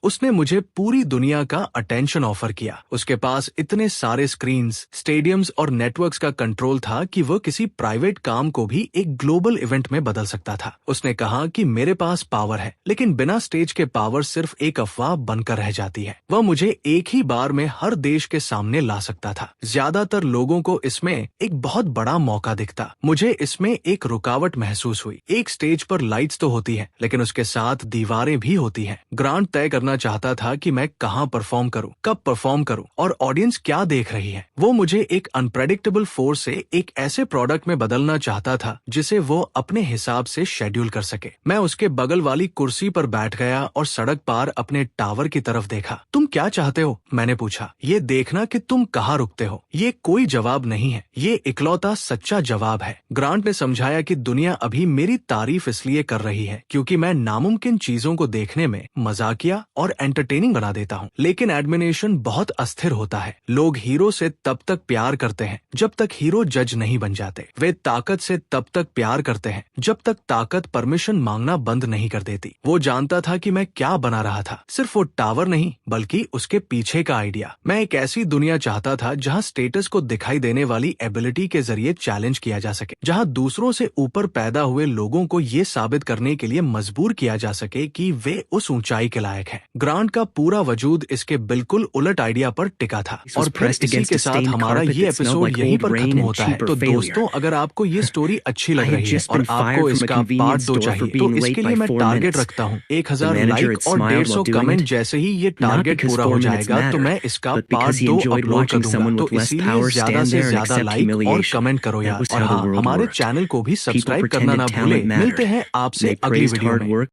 Speaker 1: उसने मुझे पूरी दुनिया का अटेंशन ऑफर किया। उसके पास इतने सारे स्क्रीन्स, स्टेडियम्स और नेटवर्क्स का कंट्रोल था कि वह किसी प्राइवेट काम को भी एक ग्लोबल इवेंट में बदल सकता था। उसने कहा कि मेरे पास पावर है, लेकिन बिना स्टेज के पावर सिर्फ एक अफवाह बनकर रह जाती है। वह मुझे एक ही बार में हर देश के सामने ला सकता था। ज्यादातर लोगों को इसमें एक बहुत बड़ा मौका दिखता। मुझे इसमें एक रुकावट महसूस हुई। एक स्टेज पर लाइट्स तो होती है, लेकिन उसके साथ दीवारें भी होती हैं। ग्रांट तय करना चाहता था कि मैं कहाँ परफॉर्म करूँ, कब परफॉर्म करूँ और ऑडियंस क्या देख रही है। वो मुझे एक अनप्रेडिक्टेबल फोर्स से एक ऐसे प्रोडक्ट में बदलना चाहता था जिसे वो अपने हिसाब से शेड्यूल कर सके। मैं उसके बगल वाली कुर्सी पर बैठ गया और सड़क पार अपने टावर की तरफ देखा। तुम क्या चाहते हो? मैंने पूछा। ये देखना कि तुम कहाँ रुकते हो। ये कोई जवाब नहीं है, ये इकलौता सच्चा जवाब है। ग्रांट ने समझाया कि दुनिया अभी मेरी तारीफ इसलिए कर रही है क्योंकि मैं नामुमकिन चीजों को देखने में मजाकिया और एंटरटेनिंग बना देता हूँ। लेकिन एडमिनेशन बहुत अस्थिर होता है। लोग हीरो से तब तक प्यार करते हैं जब तक हीरो जज नहीं बन जाते। वे ताकत से तब तक प्यार करते हैं जब तक ताकत परमिशन मांगना बंद नहीं कर देती। वो जानता था कि मैं क्या बना रहा था, सिर्फ वो टावर नहीं बल्कि उसके पीछे का आइडिया। मैं एक ऐसी दुनिया चाहता था जहाँ स्टेटस को दिखाई देने वाली एबिलिटी के जरिए चैलेंज किया जा सके, जहाँ दूसरों से ऊपर पैदा हुए लोगों को ये साबित करने के लिए मजबूर किया जा सके कि वे उस ऊंचाई के लायक हैं। ग्रांट का पूरा वजूद इसके बिल्कुल उलट आइडिया पर टिका था। और फिर इसी के साथ हमारा ये एपिसोड यहीं पर खत्म होता है। तो दोस्तों, अगर आपको ये स्टोरी अच्छी लग रही है और आपको इसका पार्ट 2 चाहिए तो इसके लिए मैं टारगेट रखता हूँ 1000 लाइक और 150 कमेंट। जैसे ही ये टारगेट पूरा हो जाएगा तो मैं इसका पार्ट 2 अपलोड कर दूंगा। तो इसीलिए ज्यादा से ज्यादा लाइक और कमेंट करो यार। और हाँ, हमारे चैनल को भी सब्सक्राइब करना ना भूले। मिलते हैं आपसे अगली वीडियो में।